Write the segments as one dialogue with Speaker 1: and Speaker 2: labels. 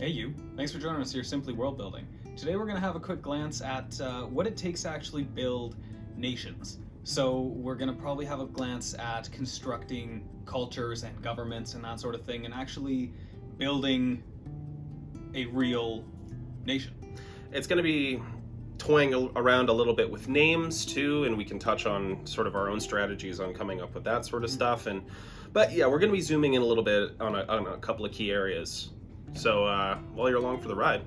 Speaker 1: Hey you, thanks for joining us here, Simply Worldbuilding. Today we're going to have a quick glance at what it takes to actually build nations. So we're going to probably have a glance at constructing cultures and governments and that sort of thing, and actually building a real nation.
Speaker 2: It's going to be toying around a little bit with names too, and we can touch on sort of our own strategies on coming up with that sort of stuff. But yeah, we're going to be zooming in a little bit on a couple of key areas. So while you're along for the ride,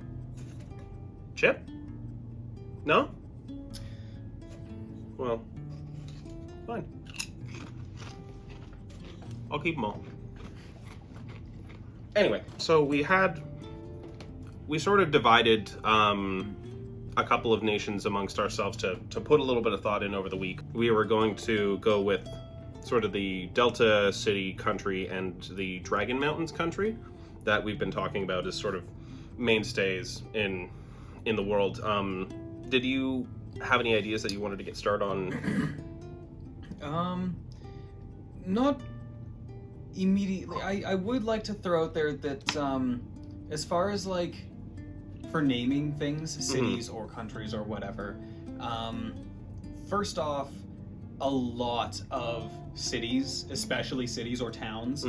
Speaker 2: Chip? No? Well, fine. I'll keep them all. Anyway, so we sort of divided a couple of nations amongst ourselves to put a little bit of thought in over the week. We were going to go with sort of the Delta City country and the Dragon Mountains country that we've been talking about as sort of mainstays in the world. Did you have any ideas that you wanted to get started on?
Speaker 1: Not immediately. I would like to throw out there that as far as like for naming things, cities or countries or whatever, first off, a lot of cities, especially cities or towns,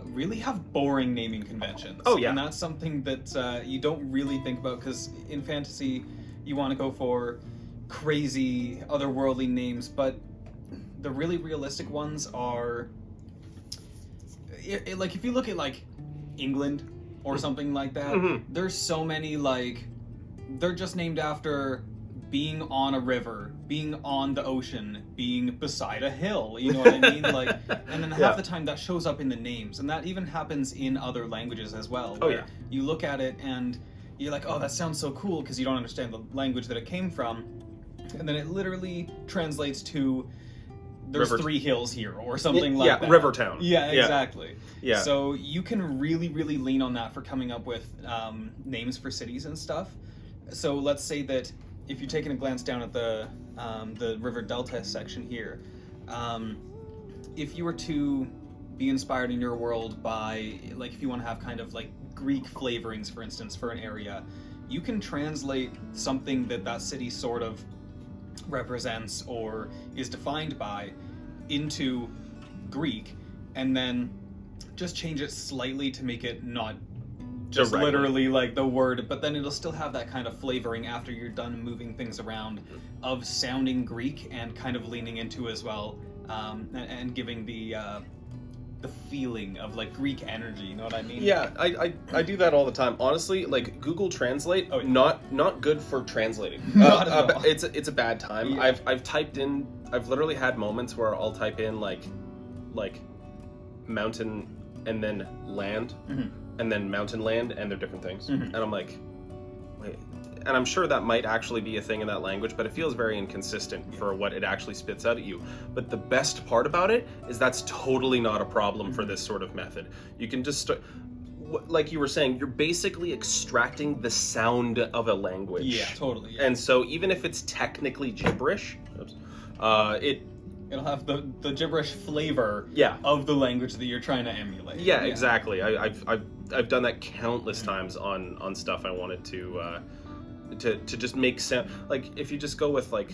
Speaker 1: really have boring naming conventions.
Speaker 2: Oh, yeah.
Speaker 1: And that's something that you don't really think about, because in fantasy, you want to go for crazy, otherworldly names, but the really realistic ones are... like, if you look at, like, England or something like that, there's so many, like... They're just named after being on a river, being on the ocean, being beside a hill, you know what I mean? Like, and then half the time that shows up in the names, and that even happens in other languages as well. Where you look at it and you're like, oh, that sounds so cool, because you don't understand the language that it came from, and then it literally translates to there's three hills here or something like that.
Speaker 2: Rivertown.
Speaker 1: Yeah, exactly.
Speaker 2: Yeah.
Speaker 1: So you can really, really lean on that for coming up with names for cities and stuff. So let's say that if you're taking a glance down at the River Delta section here, if you were to be inspired in your world by, like, if you want to have kind of like Greek flavorings, for instance, for an area, you can translate something that city sort of represents or is defined by into Greek, and then just change it slightly to make it not just literally like the word, but then it'll still have that kind of flavoring after you're done moving things around of sounding Greek and kind of leaning into as well, and giving the feeling of like Greek energy, you know what I mean?
Speaker 2: Yeah, I do that all the time. Honestly, like Google Translate, not good for translating.
Speaker 1: Not at all.
Speaker 2: It's a bad time.
Speaker 1: Yeah.
Speaker 2: I've literally had moments where I'll type in like mountain and then land. And then mountain land, and they're different things. And I'm like, wait. And I'm sure that might actually be a thing in that language, but it feels very inconsistent for what it actually spits out at you. But the best part about it is that's totally not a problem for this sort of method. You can just like you were saying, you're basically extracting the sound of a language.
Speaker 1: Yeah, totally. Yeah.
Speaker 2: And so even if it's technically gibberish,
Speaker 1: it'll have the gibberish flavor of the language that you're trying to emulate.
Speaker 2: Yeah, exactly. I've done that countless times on stuff I wanted to just make sense. Like if you just go with like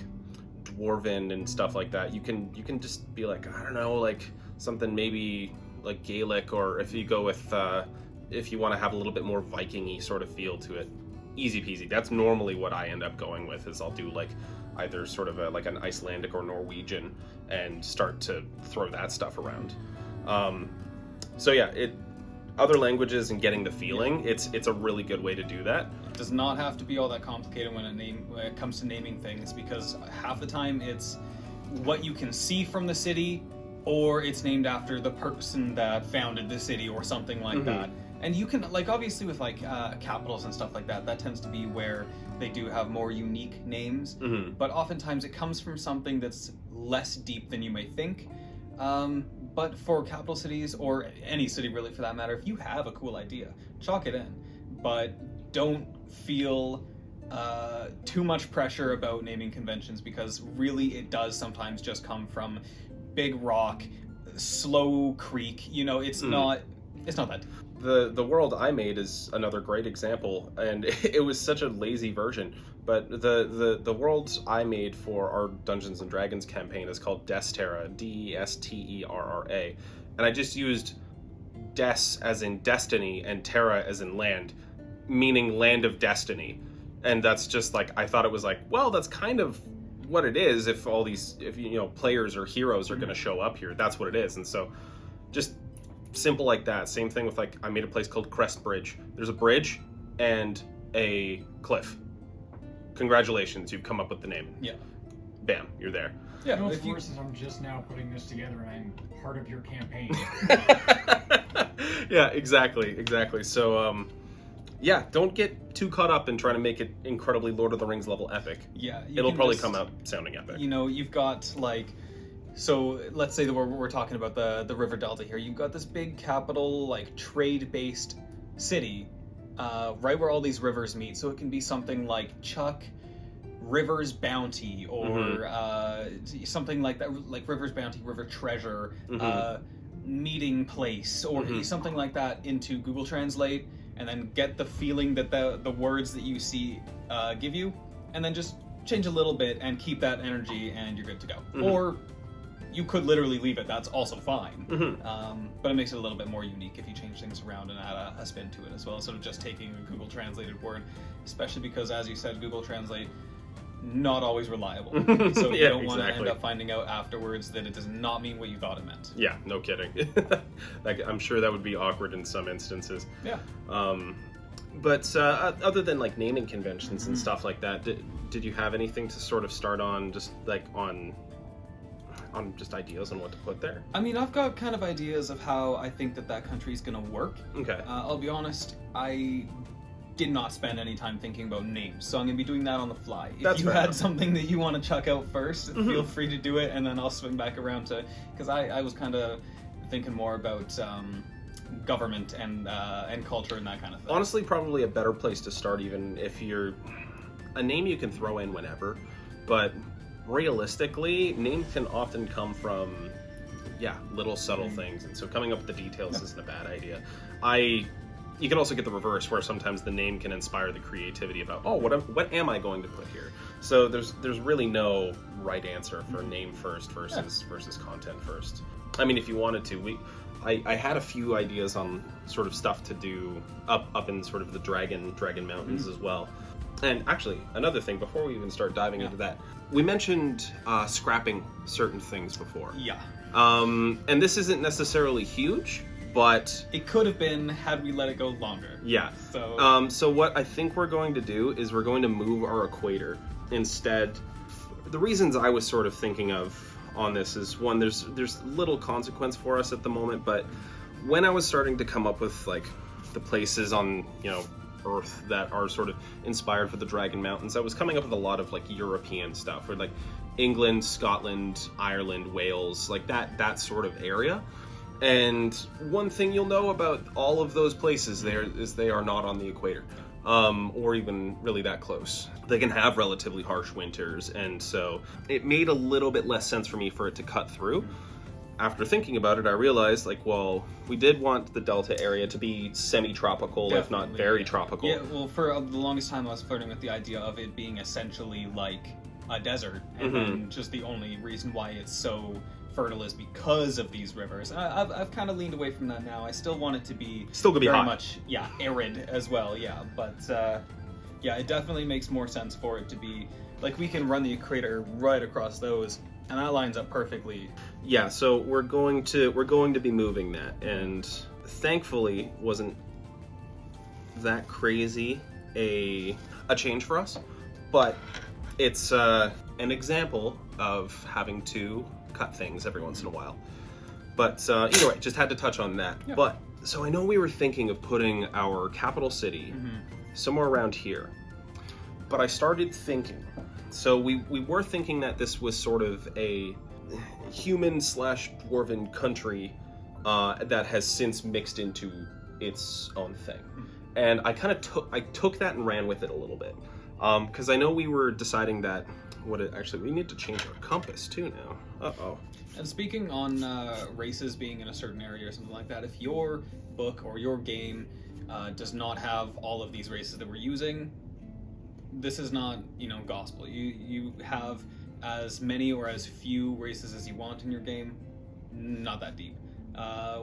Speaker 2: Dwarven and stuff like that, you can just be like, I don't know, like something maybe like Gaelic, or if you go with if you want to have a little bit more Viking-y sort of feel to it, easy peasy. That's normally what I end up going with, is I'll do like either sort of like an Icelandic or Norwegian and start to throw that stuff around. So yeah, other languages and getting the feeling, it's a really good way to do that.
Speaker 1: It does not have to be all that complicated when it comes to naming things, because half the time it's what you can see from the city, or it's named after the person that founded the city or something like that. And you can, like, obviously with like capitals and stuff like that, that tends to be where they do have more unique names. But oftentimes it comes from something that's less deep than you may think. But for capital cities, or any city really for that matter, if you have a cool idea, chalk it in. But don't feel too much pressure about naming conventions, because really it does sometimes just come from big rock, slow creek. You know, it's not It's not that.
Speaker 2: The world I made is another great example, and it was such a lazy version. But the world I made for our Dungeons and Dragons campaign is called Desterra, Desterra, and I just used Des as in destiny and Terra as in land, meaning land of destiny. And that's just like, I thought it was like, well, that's kind of what it is. If all these, if you know, players or heroes are going to show up here, that's what it is. And so, just simple like that. Same thing with, like, I made a place called Crest Bridge. There's a bridge and a cliff. Congratulations, you've come up with the name.
Speaker 1: Yeah.
Speaker 2: Bam, you're there.
Speaker 1: Yeah.
Speaker 3: You know,
Speaker 1: if you-
Speaker 3: worse is I'm just now putting this together and I'm part of your campaign.
Speaker 2: Yeah, exactly. So, yeah, don't get too caught up in trying to make it incredibly Lord of the Rings level epic.
Speaker 1: Yeah. you
Speaker 2: It'll
Speaker 1: can
Speaker 2: probably
Speaker 1: just-
Speaker 2: come out sounding epic.
Speaker 1: You know, you've got like, so let's say that we're talking about the river delta here. You've got this big capital, like, trade-based city, right where all these rivers meet. So it can be something like Chuck River's Bounty, or something like that, like River's Bounty, River Treasure, meeting place, or something like that into Google Translate, and then get the feeling that the words that you see give you, and then just change a little bit and keep that energy, and you're good to go. Or you could literally leave it. That's also fine. But it makes it a little bit more unique if you change things around and add a spin to it as well, instead of just taking a Google translated word, especially because, as you said, Google Translate, not always reliable. So you
Speaker 2: Yeah,
Speaker 1: don't want to
Speaker 2: exactly.
Speaker 1: end up finding out afterwards that it does not mean what you thought it meant.
Speaker 2: Yeah, no kidding. Like, I'm sure that would be awkward in some instances.
Speaker 1: Yeah.
Speaker 2: But other than, like, naming conventions and stuff like that, did you have anything to sort of start on, just like on just ideas on what to put there?
Speaker 1: I mean, I've got kind of ideas of how I think that country's going to work.
Speaker 2: Okay.
Speaker 1: I'll be honest, I did not spend any time thinking about names, so I'm going to be doing that on the fly.
Speaker 2: That's
Speaker 1: if you
Speaker 2: fair
Speaker 1: had
Speaker 2: enough.
Speaker 1: something that you want to chuck out 1st, feel free to do it, and then I'll swing back around to, because I was kind of thinking more about government and culture and that kind of thing.
Speaker 2: Honestly, probably a better place to start, even if you're a name you can throw in whenever, but realistically, names can often come from little subtle things, and so coming up with the details isn't a bad idea. You can also get the reverse, where sometimes the name can inspire the creativity about, what am I going to put here? So there's really no right answer for name first versus content first. I mean, if you wanted to, I had a few ideas on sort of stuff to do up in sort of the Dragon Mountains as well. And actually, another thing, before we even start diving into that, we mentioned scrapping certain things before.
Speaker 1: Yeah.
Speaker 2: And this isn't necessarily huge, but
Speaker 1: It could have been had we let it go longer.
Speaker 2: yeah.
Speaker 1: So
Speaker 2: So what I think we're going to do is we're going to move our equator instead. The reasons I was sort of thinking of on this is, one, there's little consequence for us at the moment, but when I was starting to come up with, like, the places on, Earth that are sort of inspired for the Dragon Mountains, I was coming up with a lot of, like, European stuff, or like England, Scotland, Ireland, Wales, like that sort of area. And one thing you'll know about all of those places there is they are not on the equator, or even really that close. They can have relatively harsh winters, and so it made a little bit less sense for me for it to cut through. After thinking about it, I realized, like, well, we did want the Delta area to be semi-tropical, if not
Speaker 1: Definitely,
Speaker 2: very
Speaker 1: yeah.
Speaker 2: tropical.
Speaker 1: Yeah, well, for the longest time I was flirting with the idea of it being essentially like a desert, and then just the only reason why it's so fertile is because of these rivers. I've kind of leaned away from that now. I still want it to be
Speaker 2: Still gonna be
Speaker 1: very
Speaker 2: hot.
Speaker 1: much arid as well, but it definitely makes more sense for it to be like we can run the equator right across those, and that lines up perfectly.
Speaker 2: Yeah, so we're going to be moving that, and thankfully wasn't that crazy a change for us, but it's an example of having to cut things every once in a while. But either way, just had to touch on that.
Speaker 1: Yeah.
Speaker 2: But so I know we were thinking of putting our capital city somewhere around here, but I started thinking. So we were thinking that this was sort of a human/dwarven country that has since mixed into its own thing, and I kind of took that and ran with it a little bit, because I know we were deciding that Actually, we need to change our compass too now. Uh-oh.
Speaker 1: And speaking on races being in a certain area or something like that, if your book or your game does not have all of these races that we're using, this is not, gospel. You have as many or as few races as you want in your game. Not that deep.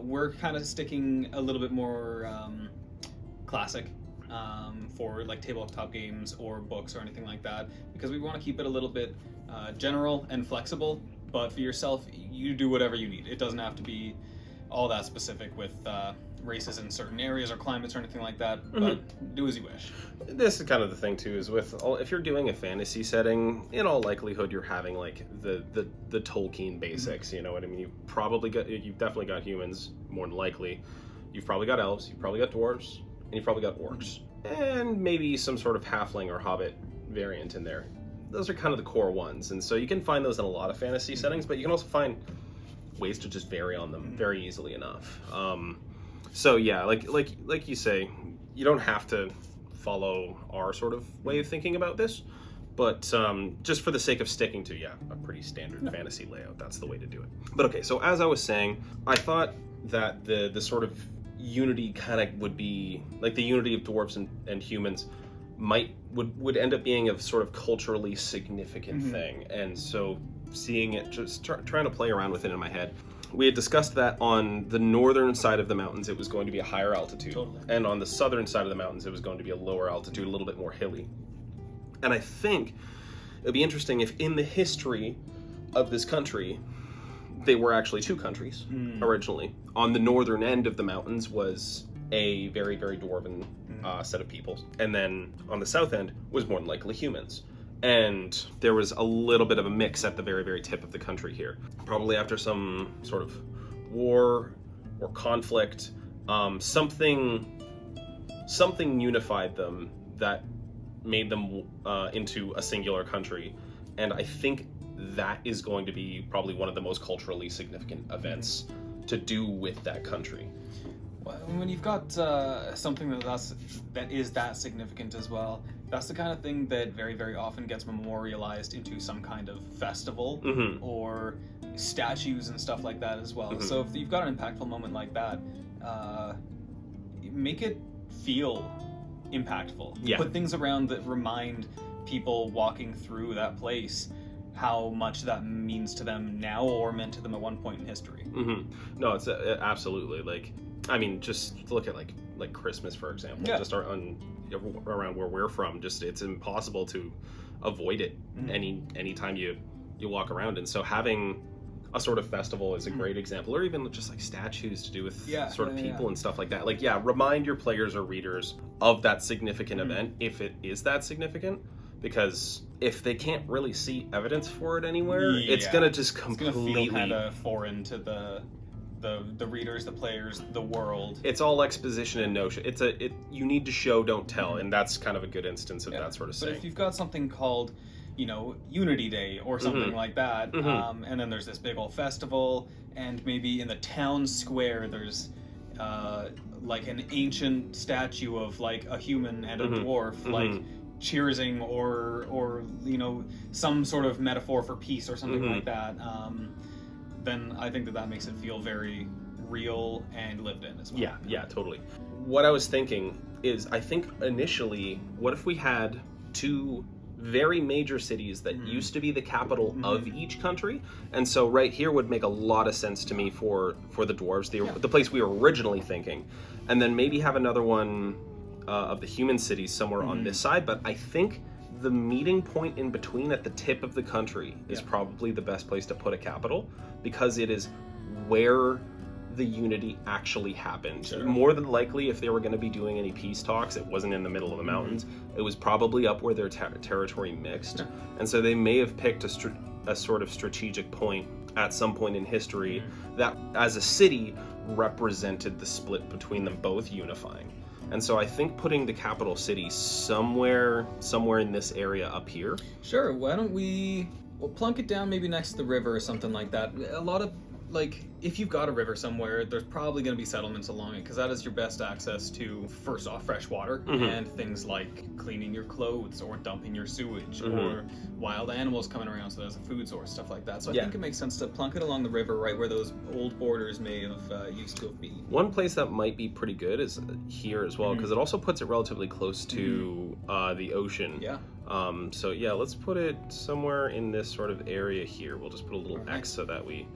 Speaker 1: We're kind of sticking a little bit more classic for like tabletop games or books or anything like that, because we want to keep it a little bit general and flexible. But for yourself, you do whatever you need. It doesn't have to be all that specific with races in certain areas or climates or anything like that, but do as you wish.
Speaker 2: This is kind of the thing too, is if you're doing a fantasy setting, in all likelihood you're having like the Tolkien basics, you know what I mean? You've definitely got humans, more than likely. You've probably got elves, you've probably got dwarves, and you've probably got orcs. And maybe some sort of halfling or hobbit variant in there. Those are kind of the core ones, and so you can find those in a lot of fantasy settings, but you can also find ways to just vary on them very easily enough. So yeah, like you say, you don't have to follow our sort of way of thinking about this, but just for the sake of sticking to a pretty standard fantasy layout, that's the way to do it. But okay, so as I was saying, I thought that the sort of unity kind of would be like the unity of dwarves and humans would end up being a sort of culturally significant thing, and so seeing it, just trying to play around with it in my head. We had discussed that on the northern side of the mountains it was going to be a higher altitude, and on the southern side of the mountains it was going to be a lower altitude, a little bit more hilly. And I think it'd be interesting if in the history of this country they were actually two countries originally. On the northern end of the mountains was a very, very dwarven set of peoples, and then on the south end was more than likely humans. And there was a little bit of a mix at the very, very tip of the country here. Probably after some sort of war or conflict, something unified them that made them into a singular country. And I think that is going to be probably one of the most culturally significant events to do with that country.
Speaker 1: Well, when you've got something that is that significant as well, that's the kind of thing that very, very often gets memorialized into some kind of festival or statues and stuff like that as well. So if you've got an impactful moment like that, make it feel impactful.
Speaker 2: Yeah.
Speaker 1: Put things around that remind people walking through that place how much that means to them now or meant to them at one point in history.
Speaker 2: No, it's absolutely, like, I mean, just look at like Christmas, for example. Just around where we're from, just it's impossible to avoid it any time you walk around. And so having a sort of festival is a great example, or even just like statues to do with sort of people and stuff like that. Like, remind your players or readers of that significant event, if it is that significant, because if they can't really see evidence for it anywhere, it's gonna just completely
Speaker 1: feel kind of foreign to the readers, the players, the world.
Speaker 2: It's all exposition and notion. You need to show, don't tell, and that's kind of a good instance of that sort of saying.
Speaker 1: But if you've got something called, Unity Day or something like that, and then there's this big old festival, and maybe in the town square there's like an ancient statue of like a human and a dwarf, like cheersing or some sort of metaphor for peace or something like that, then I think that makes it feel very real and lived in as well.
Speaker 2: Yeah, totally. What I was thinking is, I think initially, what if we had two very major cities that used to be the capital of each country? And so right here would make a lot of sense to me for the dwarves, the place we were originally thinking. And then maybe have another one of the human cities somewhere on this side. But I think the meeting point in between at the tip of the country is probably the best place to put a capital, because it is where the unity actually happened. More than likely, if they were going to be doing any peace talks, it wasn't in the middle of the mountains. It was probably up where their territory mixed. And so they may have picked a sort of strategic point at some point in history that, as a city, represented the split between them both unifying. And so I think putting the capital city somewhere in this area up here.
Speaker 1: Sure, why don't we'll plunk it down maybe next to the river or something like that. A lot of like, if you've got a river somewhere, there's probably going to be settlements along it, because that is your best access to, first off, fresh water, and things like cleaning your clothes, or dumping your sewage, or wild animals coming around, so there's a food source, stuff like that. So I think it makes sense to plunk it along the river, right where those old borders may have used to be.
Speaker 2: One place that might be pretty good is here as well, because it also puts it relatively close to the ocean.
Speaker 1: Yeah.
Speaker 2: So yeah, let's put it somewhere in this sort of area here. We'll just put a little X so that we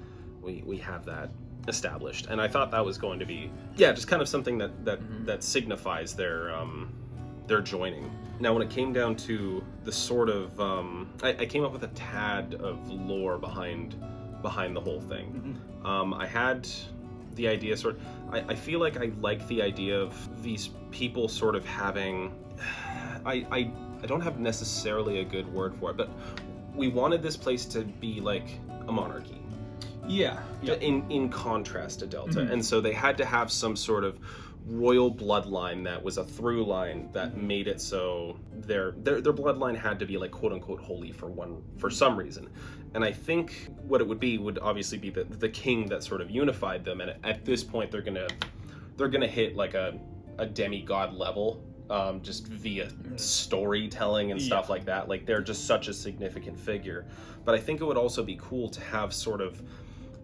Speaker 2: have that established. And I thought that was going to be, just kind of something that signifies their joining. Now, when it came down to the sort of, I came up with a tad of lore behind the whole thing. I had the idea I feel like I like the idea of these people sort of having, I don't have necessarily a good word for it, but we wanted this place to be like a monarchy.
Speaker 1: Yeah.
Speaker 2: In contrast to Delta. And so they had to have some sort of royal bloodline that was a through line that made it so their bloodline had to be like quote unquote holy for some reason. And I think what it would obviously be the king that sort of unified them. And at this point they're gonna hit like a demigod level, just via storytelling and stuff like that. Like, they're just such a significant figure. But I think it would also be cool to have sort of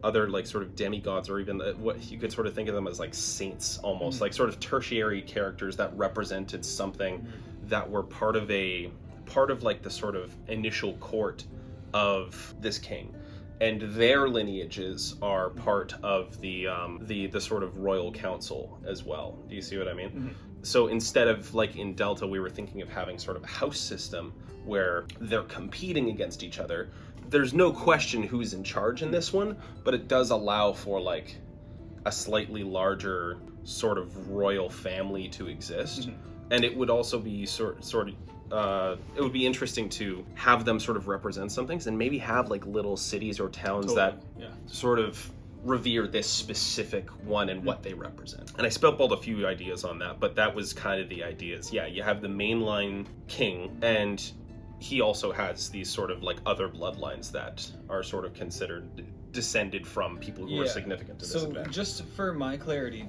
Speaker 2: other like sort of demigods, or even what you could sort of think of them as like saints almost, like sort of tertiary characters that represented something that were part of like the sort of initial court of this king, and their lineages are part of the sort of royal council as well. Do you see what I mean? So instead of like in Delta, we were thinking of having sort of a house system where they're competing against each other. There's no question who's in charge in this one, but it does allow for like a slightly larger sort of royal family to exist. And it would also be it would be interesting to have them sort of represent some things, and maybe have like little cities or towns that sort of revere this specific one and what they represent. And I spitballed a few ideas on that, but that was kind of the ideas. Yeah, you have the mainline king, and he also has these sort of like other bloodlines that are sort of considered descended from people who are significant to this event.
Speaker 1: Just for my clarity,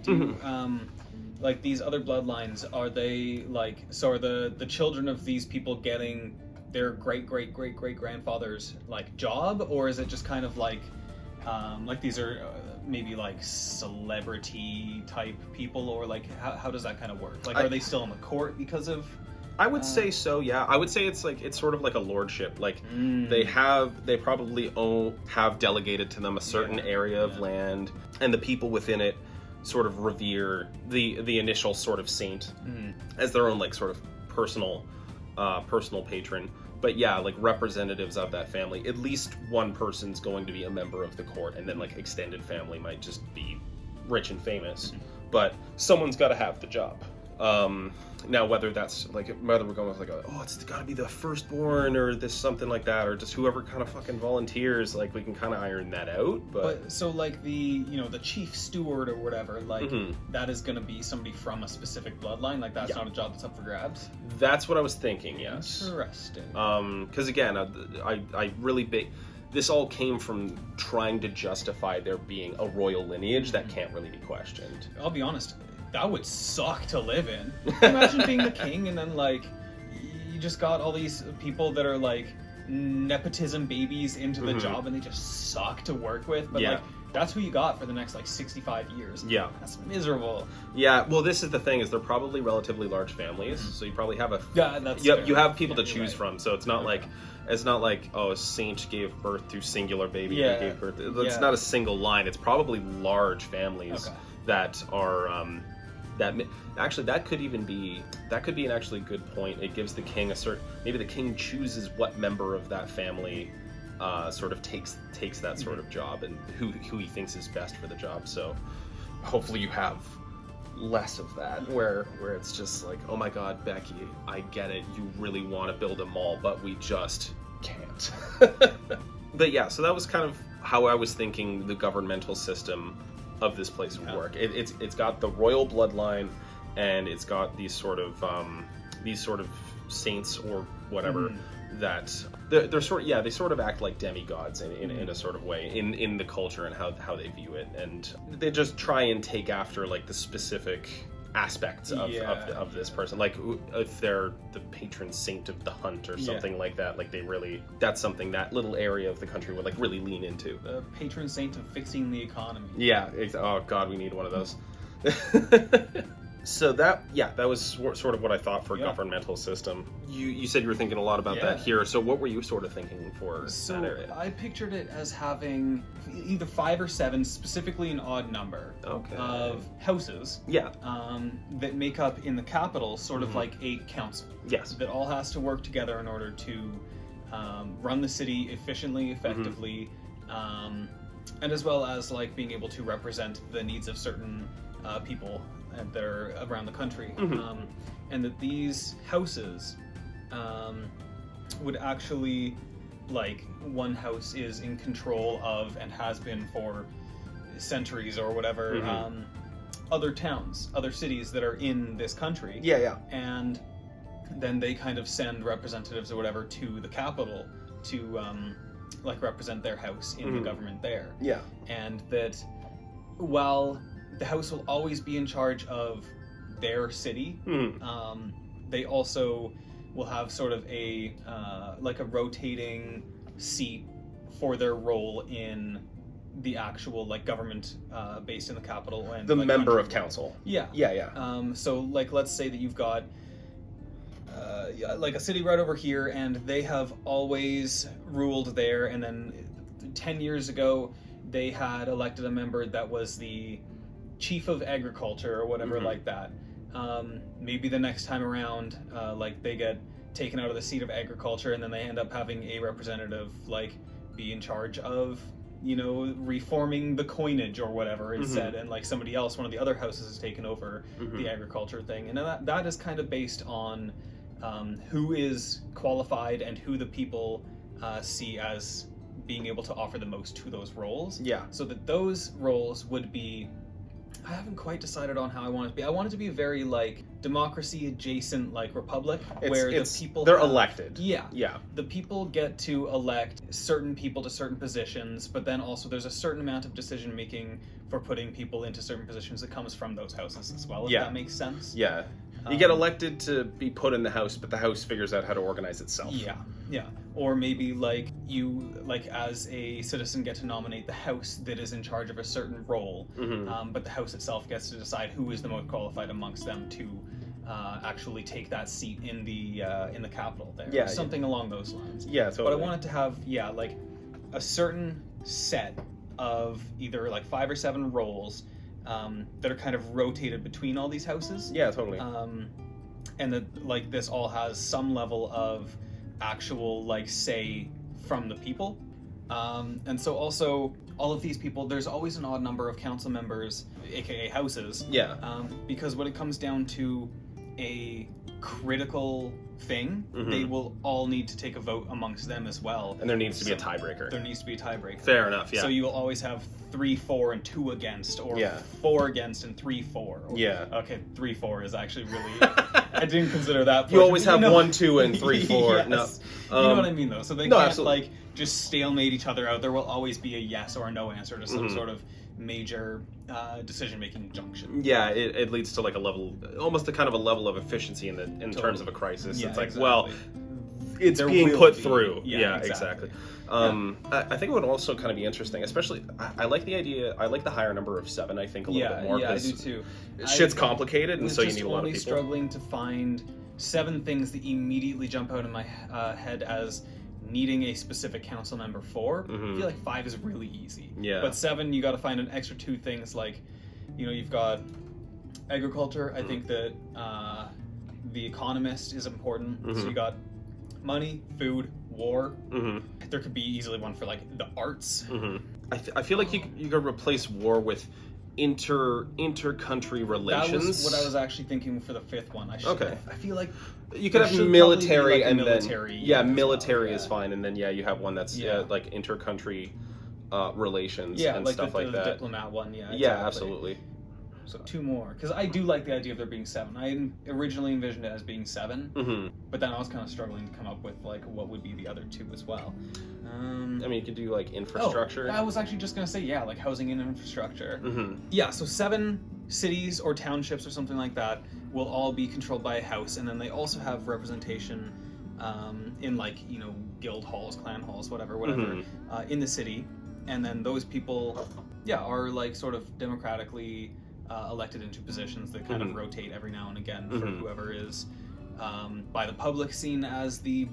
Speaker 1: like these other bloodlines, are they like, so are the children of these people getting their great grandfather's like job, or is it just kind of like these are maybe like celebrity type people, or like how does that kind of work? Like, are they still in the court because of?
Speaker 2: I would say so, yeah. I would say it's sort of like a lordship. Like they probably have delegated to them a certain area of land, and the people within it sort of revere the initial sort of saint as their own like sort of personal patron. But yeah, like representatives of that family, at least one person's going to be a member of the court, and then like extended family might just be rich and famous. But someone's got to have the job. Now, whether we're going with like it's got to be the firstborn or this something like that, or just whoever kind of fucking volunteers, like we can kind of iron that out. But
Speaker 1: so like the chief steward or whatever, like that is going to be somebody from a specific bloodline. Like that's not a job that's up for grabs.
Speaker 2: That's what I was thinking. Yes.
Speaker 1: Interesting.
Speaker 2: Because again, I really this all came from trying to justify there being a royal lineage that can't really be questioned.
Speaker 1: I'll be honest. That would suck to live in. Imagine being the king, and then like you just got all these people that are like nepotism babies into the job, and they just suck to work with. But like that's who you got for the next like 65 years. Yeah, that's miserable.
Speaker 2: Yeah, well, this is the thing: is they're probably relatively large families, so you probably have you have people to choose from. So it's not like a saint gave birth to singular baby.
Speaker 1: Yeah,
Speaker 2: gave birth. It's not a single line. It's probably large families that are. That could be an actually good point. It gives the king maybe the king chooses what member of that family sort of takes that sort of job, and who he thinks is best for the job. So hopefully you have less of that where it's just like, oh my god, Becky, I get it, you really want to build a mall, but we just can't. But yeah, so that was kind of how I was thinking the governmental system of this place would work. It's got the royal bloodline, and it's got these sort of these sort of saints or whatever
Speaker 1: Mm-hmm.
Speaker 2: that they're sort of, they sort of act like demigods in a sort of way in the culture and how they view it, and they just try and take after like the specific aspects of this person, like if they're the patron saint of the hunt or something like that, like that's something that little area of the country would like really lean into.
Speaker 1: The patron saint of fixing the economy.
Speaker 2: Oh god, we need one of those. So that was sort of what I thought for governmental system. You said you were thinking a lot about that here. So what were you sort of thinking for that area?
Speaker 1: I pictured it as having either 5 or 7, specifically an odd number of houses. That make up in the capital sort of like a council.
Speaker 2: Yes.
Speaker 1: That all has to work together in order to run the city efficiently, effectively, and as well as like being able to represent the needs of certain people that are around the country, and that these houses would actually, like, one house is in control of and has been for centuries or whatever, other towns, other cities that are in this country. And then they kind of send representatives or whatever to the capital to like represent their house in the government there. And that while the house will always be in charge of their city, they also will have sort of a like a rotating seat for their role in the actual like government based in the capital and
Speaker 2: the
Speaker 1: like,
Speaker 2: member
Speaker 1: country.
Speaker 2: of council.
Speaker 1: So like let's say that you've got like a city right over here, and they have always ruled there, and then 10 years ago they had elected a member that was the chief of agriculture or whatever like that. Maybe the next time around, like they get taken out of the seat of agriculture, and then they end up having a representative like be in charge of, you know, reforming the coinage or whatever instead, and like somebody else, one of the other houses, has taken over the agriculture thing, and that is kind of based on who is qualified and who the people see as being able to offer the most to those roles. So that those roles would be, I haven't quite decided on how I want it to be. I want it to be very like democracy adjacent, like republic, where the people
Speaker 2: they're elected.
Speaker 1: The people get to elect certain people to certain positions, but then also there's a certain amount of decision making for putting people into certain positions that comes from those houses as well. If that makes sense. You get elected to be put in the house, but the house figures out how to organize itself. Or maybe like you, like as a citizen, get to nominate the house that is in charge of a certain role, but the house itself gets to decide who is the most qualified amongst them to actually take that seat in the capital there. Or something along those lines.
Speaker 2: Totally.
Speaker 1: But I wanted to have like a certain set of either like 5 or 7 roles that are kind of rotated between all these houses.
Speaker 2: Totally.
Speaker 1: And that like this all has some level of actual like say from the people. And so also all of these people, there's always an odd number of council members, aka houses. Because when it comes down to a critical thing, they will all need to take a vote amongst them as well.
Speaker 2: And there needs to be a tiebreaker.
Speaker 1: There needs to be a tiebreaker.
Speaker 2: Fair enough,
Speaker 1: So you will always have 3-4 and 2 against, or 4 against and 3-4. Okay, 3-4 is actually really... I didn't consider that.
Speaker 2: You always have 1, 2, and 3, 4.
Speaker 1: Yes.
Speaker 2: No.
Speaker 1: You know what I mean, though? So they can't,
Speaker 2: absolutely.
Speaker 1: like, just stalemate each other out. There will always be a yes or a no answer to some sort of major decision-making junction.
Speaker 2: It leads to like a level, almost a kind of a level of efficiency in terms of a crisis. It's like, well, it's
Speaker 1: There
Speaker 2: being
Speaker 1: will
Speaker 2: put
Speaker 1: be.
Speaker 2: through.
Speaker 1: Exactly.
Speaker 2: I think it would also kind of be interesting, especially, I like the idea, I like the higher number of 7, I think, a little bit more.
Speaker 1: I do too.
Speaker 2: Shit's complicated, and so you need a lot of people.
Speaker 1: I was just only struggling to find 7 things that immediately jump out in my head as needing a specific council member for. I feel like 5 is really easy. But 7, you got to find an extra 2 things, like, you know, you've got agriculture. I think that the economist is important. So you got money, food, war. There could be easily one for like the arts.
Speaker 2: I feel like you could replace war with inter-country relations.
Speaker 1: That was what I was actually thinking for the 5th one. I feel like
Speaker 2: you could have military,
Speaker 1: like
Speaker 2: and
Speaker 1: military,
Speaker 2: then military is fine, and then you have one that's like inter-country relations and
Speaker 1: like
Speaker 2: stuff
Speaker 1: the
Speaker 2: like that.
Speaker 1: Diplomat one. Exactly.
Speaker 2: Absolutely.
Speaker 1: So 2 more, because I do like the idea of there being 7. I originally envisioned it as being 7, but then I was kind of struggling to come up with like what would be the other 2 as well.
Speaker 2: I mean, you could do like infrastructure.
Speaker 1: I was actually just gonna say, yeah, like housing and infrastructure. Yeah, so 7 cities or townships or something like that will all be controlled by a house, and then they also have representation in like, you know, guild halls, clan halls, whatever, in the city, and then those people, yeah, are like sort of democratically elected into positions that kind of rotate every now and again for whoever is by the public seen as the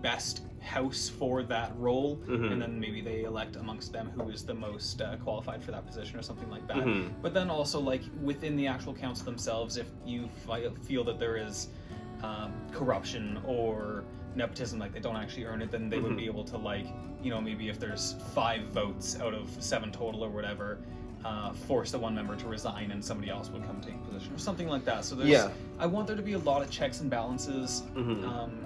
Speaker 1: best house for that role, and then maybe they elect amongst them who is the most qualified for that position or something like that. But then also, like, within the actual council themselves, if you feel that there is corruption or nepotism, like they don't actually earn it, then they would be able to, like, you know, maybe if there's 5 votes out of 7 total or whatever, force the one member to resign and somebody else would come take a position or something like that. So there's, I want there to be a lot of checks and balances,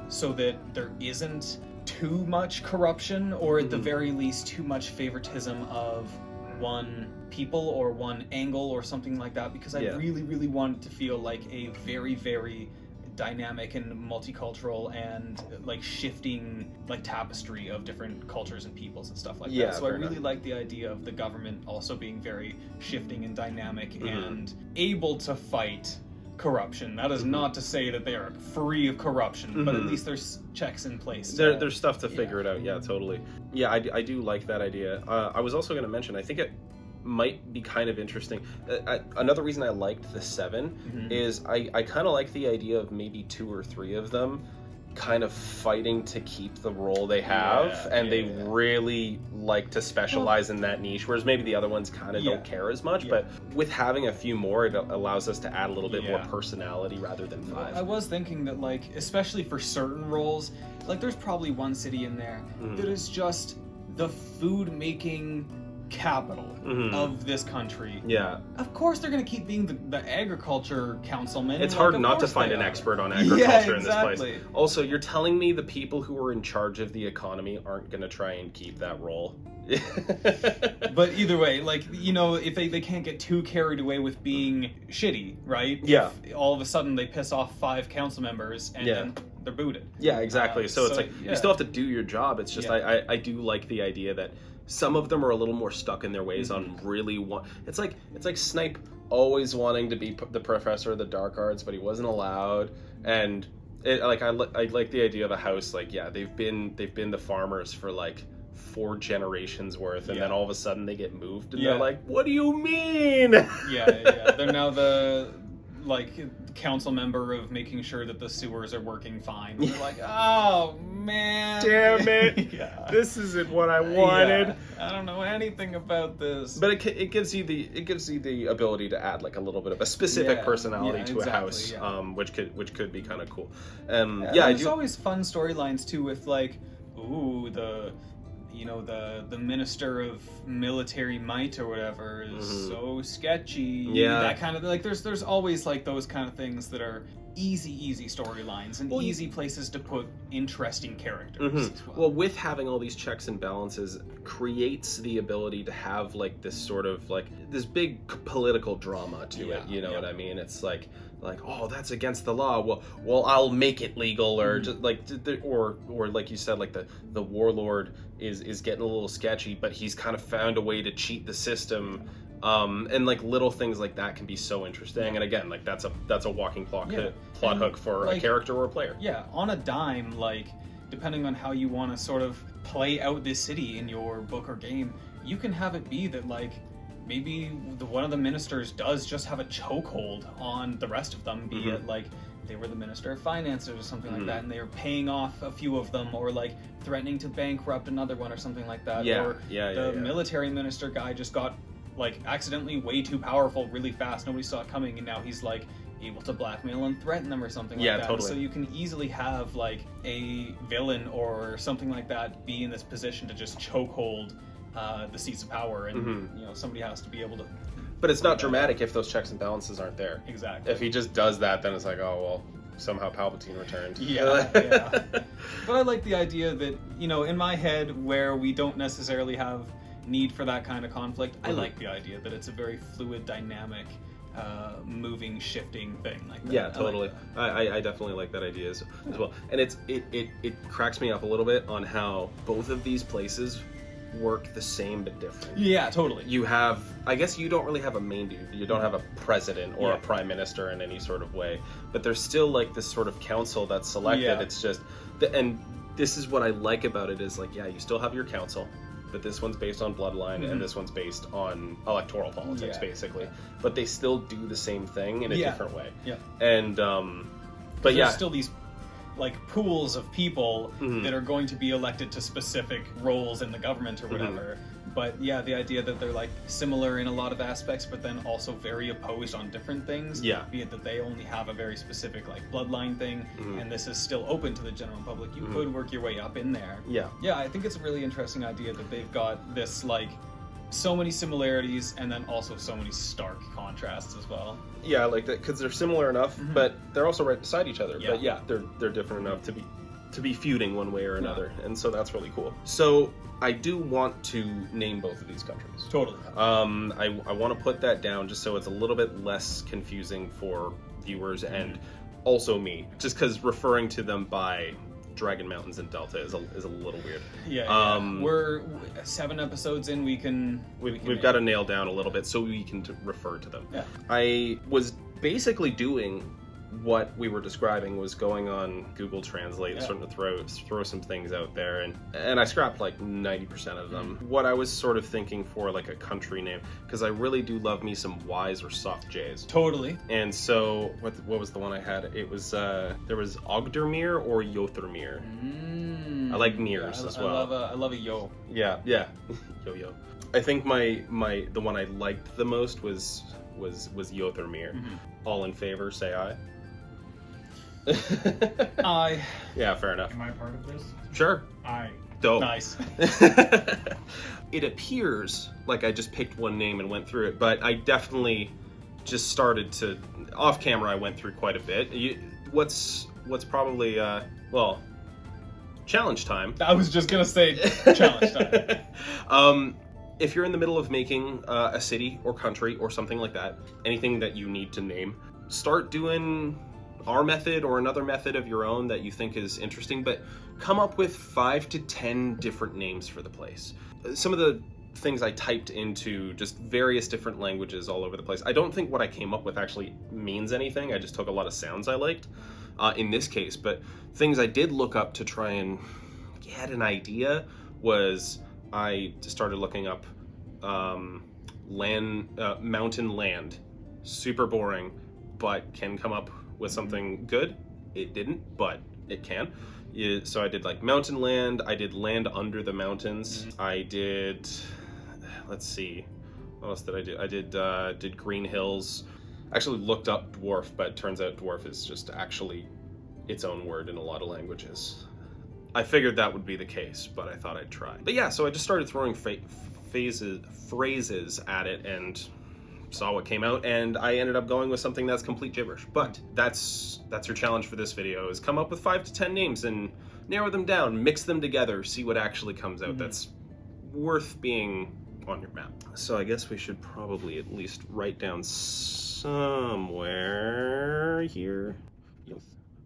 Speaker 1: so that there isn't too much corruption, or at the very least too much favoritism of one people or one angle or something like that, because I really, really want it to feel like a very, very dynamic and multicultural and like shifting like tapestry of different cultures and peoples and stuff like that. So I really like the idea of the government also being very shifting and dynamic and able to fight corruption. That is not to say that they are free of corruption, but at least there's checks in place.
Speaker 2: There's stuff to figure it out. Yeah, totally. Yeah, I do like that idea. I was also going to mention, I think it might be kind of interesting. Another reason I liked the 7 is I kind of like the idea of maybe 2 or 3 of them kind of fighting to keep the role they have, and they really like to specialize in that niche, whereas maybe the other ones kind of don't care as much. But with having a few more, it allows us to add a little bit more personality rather than 5.
Speaker 1: I was thinking that, like, especially for certain roles, like there's probably one city in there that is just the food making capital of this country. Of course they're going to keep being the agriculture councilman.
Speaker 2: It's hard not to find an expert on agriculture in this place. Also, you're telling me the people who are in charge of the economy aren't going to try and keep that role?
Speaker 1: But either way, like, you know, if they can't get too carried away with being shitty, right?
Speaker 2: Yeah.
Speaker 1: If all of a sudden they piss off 5 council members and then they're booted.
Speaker 2: Yeah, exactly. So it's like, you still have to do your job. It's just, I do like the idea that some of them are a little more stuck in their ways on really it's like Snape always wanting to be the professor of the dark arts, but he wasn't allowed. And I like the idea of a house, like, they've been the farmers for like 4 generations worth, and then all of a sudden they get moved, and they're like, what do you mean?
Speaker 1: They're now the like council member of making sure that the sewers are working fine. They're like, oh man,
Speaker 2: damn it, this isn't what I wanted.
Speaker 1: I don't know anything about this.
Speaker 2: But it gives you the ability to add like a little bit of a specific personality to a house, which could be kind of cool. There's
Speaker 1: always fun storylines too, with like, the minister of military might or whatever is so sketchy. That kind of, like, there's always like those kind of things that are easy storylines and easy places to put interesting characters.
Speaker 2: Well, with having all these checks and balances creates the ability to have like this sort of like this big political drama to it. You know what I mean? It's like, oh, that's against the law. Well, I'll make it legal, or just like, or like you said, like the warlord is getting a little sketchy, but he's kind of found a way to cheat the system. And like little things like that can be so interesting. And again, like that's a walking plot hook for a character or a player.
Speaker 1: On a dime, like, depending on how you want to sort of play out this city in your book or game, you can have it be that, like, maybe one of the ministers does just have a chokehold on the rest of them, be it like they were the minister of finances or something like that, and they were paying off a few of them, or like threatening to bankrupt another one or something like that. The military minister guy just got like accidentally way too powerful really fast. Nobody saw it coming, and now he's like able to blackmail and threaten them or something like that.
Speaker 2: Totally.
Speaker 1: So you can easily have like a villain or something like that be in this position to just chokehold the seats of power, and somebody has to be able to.
Speaker 2: But it's not dramatic if those checks and balances aren't there.
Speaker 1: Exactly.
Speaker 2: If he just does that, then it's like, oh well, somehow Palpatine returned.
Speaker 1: But I like the idea that, in my head, where we don't necessarily have need for that kind of conflict, I like the idea that it's a very fluid, dynamic moving, shifting thing like that.
Speaker 2: Yeah,
Speaker 1: I
Speaker 2: totally.
Speaker 1: like that.
Speaker 2: I definitely like that idea as well. And it cracks me up a little bit on how both of these places work the same but different.
Speaker 1: Yeah, totally.
Speaker 2: You have, I guess you don't really have a main dude. You don't have a president or
Speaker 1: Yeah.
Speaker 2: a prime minister in any sort of way, but there's still like this sort of council that's selected.
Speaker 1: Yeah.
Speaker 2: It's just, and this is what I like about it is like, yeah, you still have your council, but this one's based on bloodline and this one's based on electoral politics,
Speaker 1: Yeah.
Speaker 2: basically. But they still do the same thing in a
Speaker 1: Yeah.
Speaker 2: different way.
Speaker 1: Yeah.
Speaker 2: And, but
Speaker 1: There's
Speaker 2: yeah.
Speaker 1: still these like pools of people
Speaker 2: Mhm.
Speaker 1: that are going to be elected to specific roles in the government or whatever. But yeah, the idea that they're like similar in a lot of aspects, but then also very opposed on different things.
Speaker 2: Yeah.
Speaker 1: Be it that they only have a very specific like bloodline thing,
Speaker 2: Mhm.
Speaker 1: and this is still open to the general public. You could work your way up in there.
Speaker 2: Yeah.
Speaker 1: Yeah, I think it's a really interesting idea that they've got this like so many similarities and then also so many stark contrasts as well.
Speaker 2: Yeah, I like that because they're similar enough, but they're also right beside each other.
Speaker 1: Yeah.
Speaker 2: But yeah, they're different enough to be feuding one way or another, and so that's really cool. So I do want to name both of these countries.
Speaker 1: Totally.
Speaker 2: I want to put that down just so it's a little bit less confusing for viewers and also me, just because referring to them by Dragon Mountains and Delta is a little weird.
Speaker 1: Yeah. We're 7 episodes in.
Speaker 2: We've got to nail down a little bit so we can refer to them.
Speaker 1: Yeah.
Speaker 2: I was basically doing what we were describing, was going on Google Translate and starting to throw some things out there, and I scrapped like 90% of them. What I was sort of thinking for like a country name, because I really do love me some Ys or soft Js.
Speaker 1: Totally.
Speaker 2: And so what was the one I had? It was there was Ogdermere or Yothermere. I like Mears as well.
Speaker 1: I love a yo.
Speaker 2: Yeah. Yo. I think the one I liked the most was Yothermere. All in favor, say aye.
Speaker 1: Aye.
Speaker 2: Yeah, fair enough.
Speaker 3: Am I part of this?
Speaker 2: Sure.
Speaker 3: I.
Speaker 2: Dope.
Speaker 1: Nice.
Speaker 2: It appears like I just picked one name and went through it, but I definitely just started to, off camera I went through quite a bit. What's probably challenge time.
Speaker 1: I was just gonna say challenge time.
Speaker 2: If you're in the middle of making a city or country or something like that, anything that you need to name, start doing our method or another method of your own that you think is interesting, but come up with 5 to 10 different names for the place. Some of the things I typed into just various different languages all over the place. I don't think what I came up with actually means anything. I just took a lot of sounds I liked in this case, but things I did look up to try and get an idea was I started looking up mountain land. Super boring, but can come up with something good. It didn't, but it can. So I did like mountain land. I did land under the mountains. I did, let's see, what else did I do? I did green hills. Actually looked up dwarf, but turns out dwarf is just actually its own word in a lot of languages. I figured that would be the case, but I thought I'd try. But yeah, so I just started throwing phrases at it and saw what came out, and I ended up going with something that's complete gibberish. But that's your challenge for this video, is come up with 5 to 10 names and narrow them down, mix them together, see what actually comes out that's worth being on your map. So I guess we should probably at least write down somewhere here.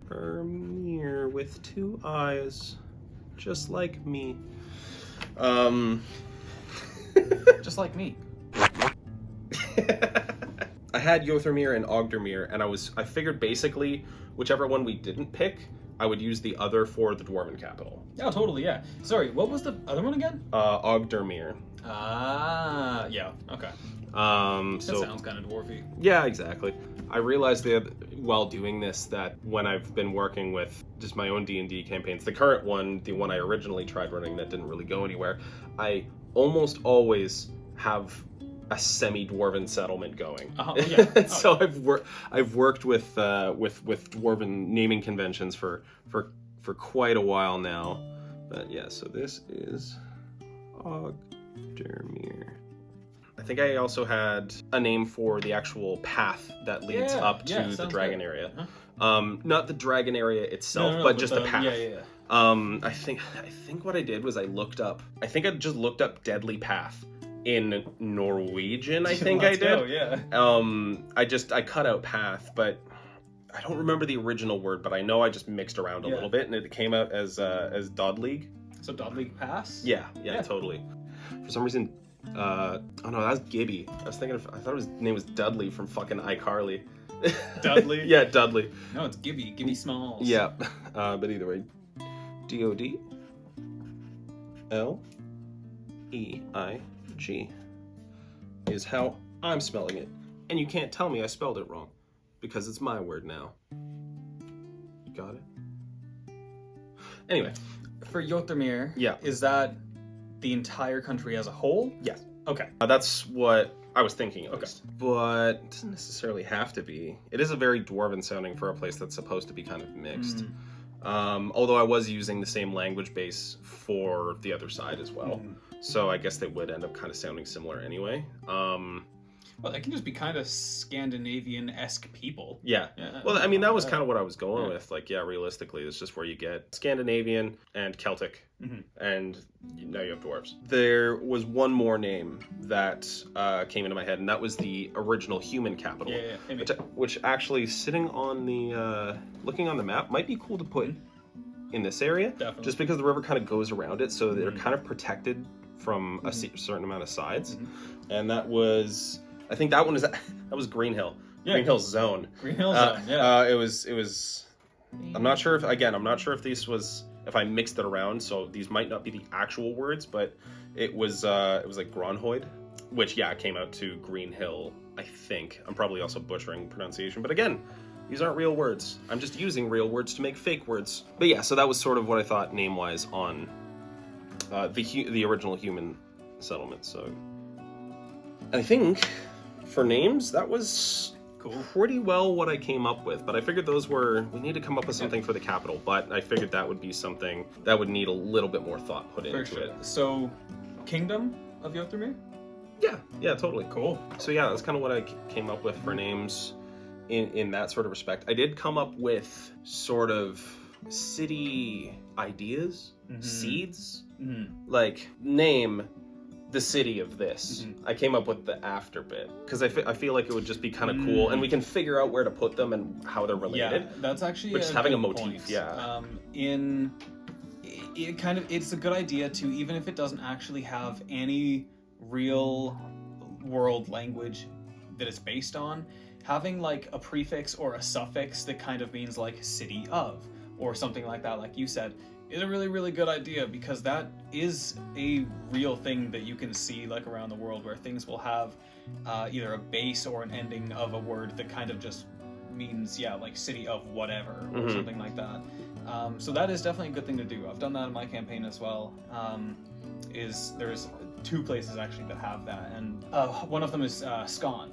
Speaker 2: Yothermere with 2 eyes, just like me.
Speaker 1: Just like me.
Speaker 2: I had Yothermere and Ogdermere, and I figured basically whichever one we didn't pick, I would use the other for the Dwarven capital.
Speaker 1: Oh, totally, yeah. Sorry, what was the other one again?
Speaker 2: Ogdermere.
Speaker 1: Ah, yeah, okay.
Speaker 2: So
Speaker 1: That sounds kind of dwarfy.
Speaker 2: yeah, exactly. I realized while doing this that when I've been working with just my own D&D campaigns, the current one, the one I originally tried running that didn't really go anywhere, I almost always have a semi-dwarven settlement going.
Speaker 1: Yeah.
Speaker 2: So I've worked with dwarven naming conventions for quite a while now. But yeah, so this is Ogdermere. I think I also had a name for the actual path that leads up to the dragon area. Not the dragon area itself, but just the path.
Speaker 1: Yeah.
Speaker 2: I think what I did was I just looked up Deadly Path, in Norwegian, I think
Speaker 1: Let's
Speaker 2: I did.
Speaker 1: go, yeah.
Speaker 2: I cut out path, but I don't remember the original word, but I know I just mixed around a little bit, and it came out as Dodleague.
Speaker 1: So Dodleague Pass?
Speaker 2: Yeah, totally. For some reason, oh no, that was Gibby. I thought his name was Dudley from fucking iCarly.
Speaker 1: Dudley?
Speaker 2: Yeah, Dudley.
Speaker 1: No, it's Gibby Smalls.
Speaker 2: Yeah, but either way, Dodleig is how I'm spelling it, and you can't tell me I spelled it wrong because it's my word now. You got it? Anyway,
Speaker 1: for Jotunheim,
Speaker 2: yeah,
Speaker 1: is that the entire country as a whole?
Speaker 2: Yes.
Speaker 1: Okay.
Speaker 2: That's what I was thinking at least. But it doesn't necessarily have to be. It is a very dwarven sounding for a place that's supposed to be kind of mixed. Although I was using the same language base for the other side as well. So I guess they would end up kind of sounding similar anyway.
Speaker 1: Well, they can just be kind of Scandinavian-esque people.
Speaker 2: Yeah. Well, I mean, that was kind of what I was going with. Like, yeah, realistically, it's just where you get Scandinavian and Celtic, and now you have dwarves. There was one more name that came into my head, and that was the original human capital. Which actually, sitting on the, looking on the map, might be cool to put in this area.
Speaker 1: Definitely. Just
Speaker 2: because the river kind of goes around it, so they're kind of protected from a certain amount of sides. And that was... I think that was Green Hill.
Speaker 1: Yeah.
Speaker 2: Green Hill's zone.
Speaker 1: Green Hill zone, yeah.
Speaker 2: It was I'm not sure if if I mixed it around, so these might not be the actual words, but it was like Gronhoid, which came out to Green Hill, I think. I'm probably also butchering pronunciation, but again, these aren't real words. I'm just using real words to make fake words. But yeah, so that was sort of what I thought name-wise on the original human settlement. So I think for names, that was pretty well what I came up with. But I figured we need to come up with something for the capital. But I figured that would be something that would need a little bit more thought put into it.
Speaker 1: So, Kingdom of Jotunheim?
Speaker 2: Yeah, totally.
Speaker 1: Cool.
Speaker 2: So yeah, that's kind of what I came up with for names in that sort of respect. I did come up with sort of city ideas, seeds, like name the city of this. I came up with the after bit because I feel like it would just be kind of cool, and we can figure out where to put them and how they're related.
Speaker 1: Yeah, that's actually
Speaker 2: just having a motif.
Speaker 1: Point.
Speaker 2: Yeah.
Speaker 1: It's a good idea to, even if it doesn't actually have any real world language that it's based on, having like a prefix or a suffix that kind of means like city of or something like that, like you said, is a really, really good idea, because that is a real thing that you can see like around the world, where things will have either a base or an ending of a word that kind of just means, like city of whatever or something like that. So that is definitely a good thing to do. I've done that in my campaign as well. There's 2 places actually that have that, and one of them is Scone.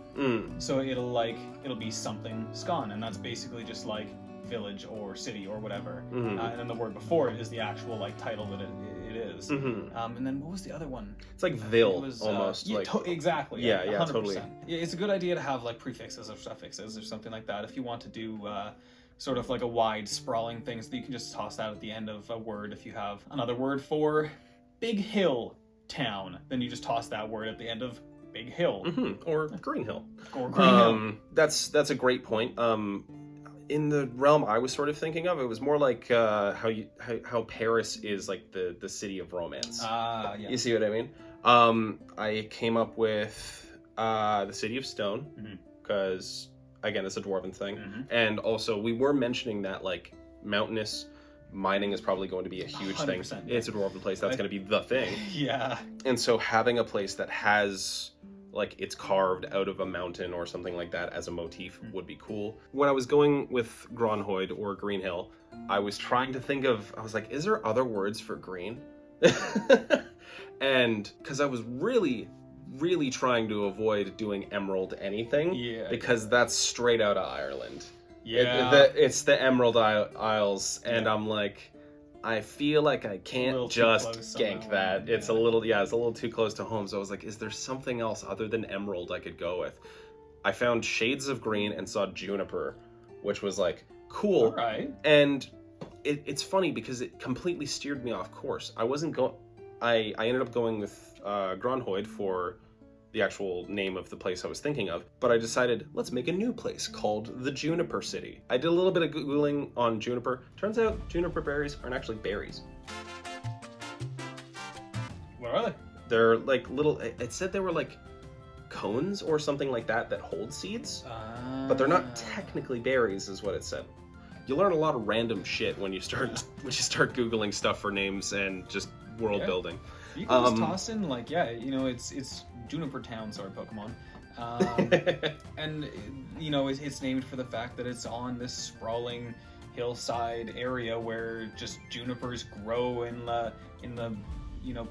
Speaker 1: So it'll be something Scone, and that's basically just like village or city or whatever, and then the word before it is the actual like title that it is. And then what was the other one?
Speaker 2: It's like Ville, almost.
Speaker 1: Exactly.
Speaker 2: Yeah,
Speaker 1: 100%.
Speaker 2: Totally.
Speaker 1: Yeah, it's a good idea to have like prefixes or suffixes or something like that if you want to do sort of like a wide sprawling thing, so that you can just toss that at the end of a word. If you have another word for Big Hill Town, then you just toss that word at the end of Big Hill.
Speaker 2: Or Green Hill.
Speaker 1: Hill.
Speaker 2: That's a great point. In the realm I was sort of thinking of, it was more like how Paris is like the city of romance.
Speaker 1: Yeah.
Speaker 2: You see what I mean? I came up with the City of Stone, because again, it's a dwarven thing, and also we were mentioning that like mountainous mining is probably going to be a huge thing. It's a dwarven place. That's going to be the thing.
Speaker 1: Yeah.
Speaker 2: And so having a place that has like it's carved out of a mountain or something like that as a motif would be cool. When I was going with Gronhoid or Green Hill, I was trying to think of, I was like, is there other words for green? And because I was really trying to avoid doing Emerald anything, because that's straight out of Ireland. It's the Emerald Isles, and I'm like, I feel like I can't just gank that. It's a little too close to home. So I was like, is there something else other than Emerald I could go with? I found Shades of Green and saw Juniper, which was like, cool.
Speaker 1: All right.
Speaker 2: And it's funny because it completely steered me off course. I wasn't going... I ended up going with Gronhoid for the actual name of the place I was thinking of, but I decided, let's make a new place called the Juniper City. I did a little bit of Googling on juniper. Turns out juniper berries aren't actually berries.
Speaker 1: What are they?
Speaker 2: They're like little, it said they were like cones or something like that hold seeds, but they're not technically berries is what it said. You learn a lot of random shit when you start Googling stuff for names and just world building.
Speaker 1: You can just toss in like, it's Juniper Town sort of Pokemon. And it's named for the fact that it's on this sprawling hillside area where just junipers grow in the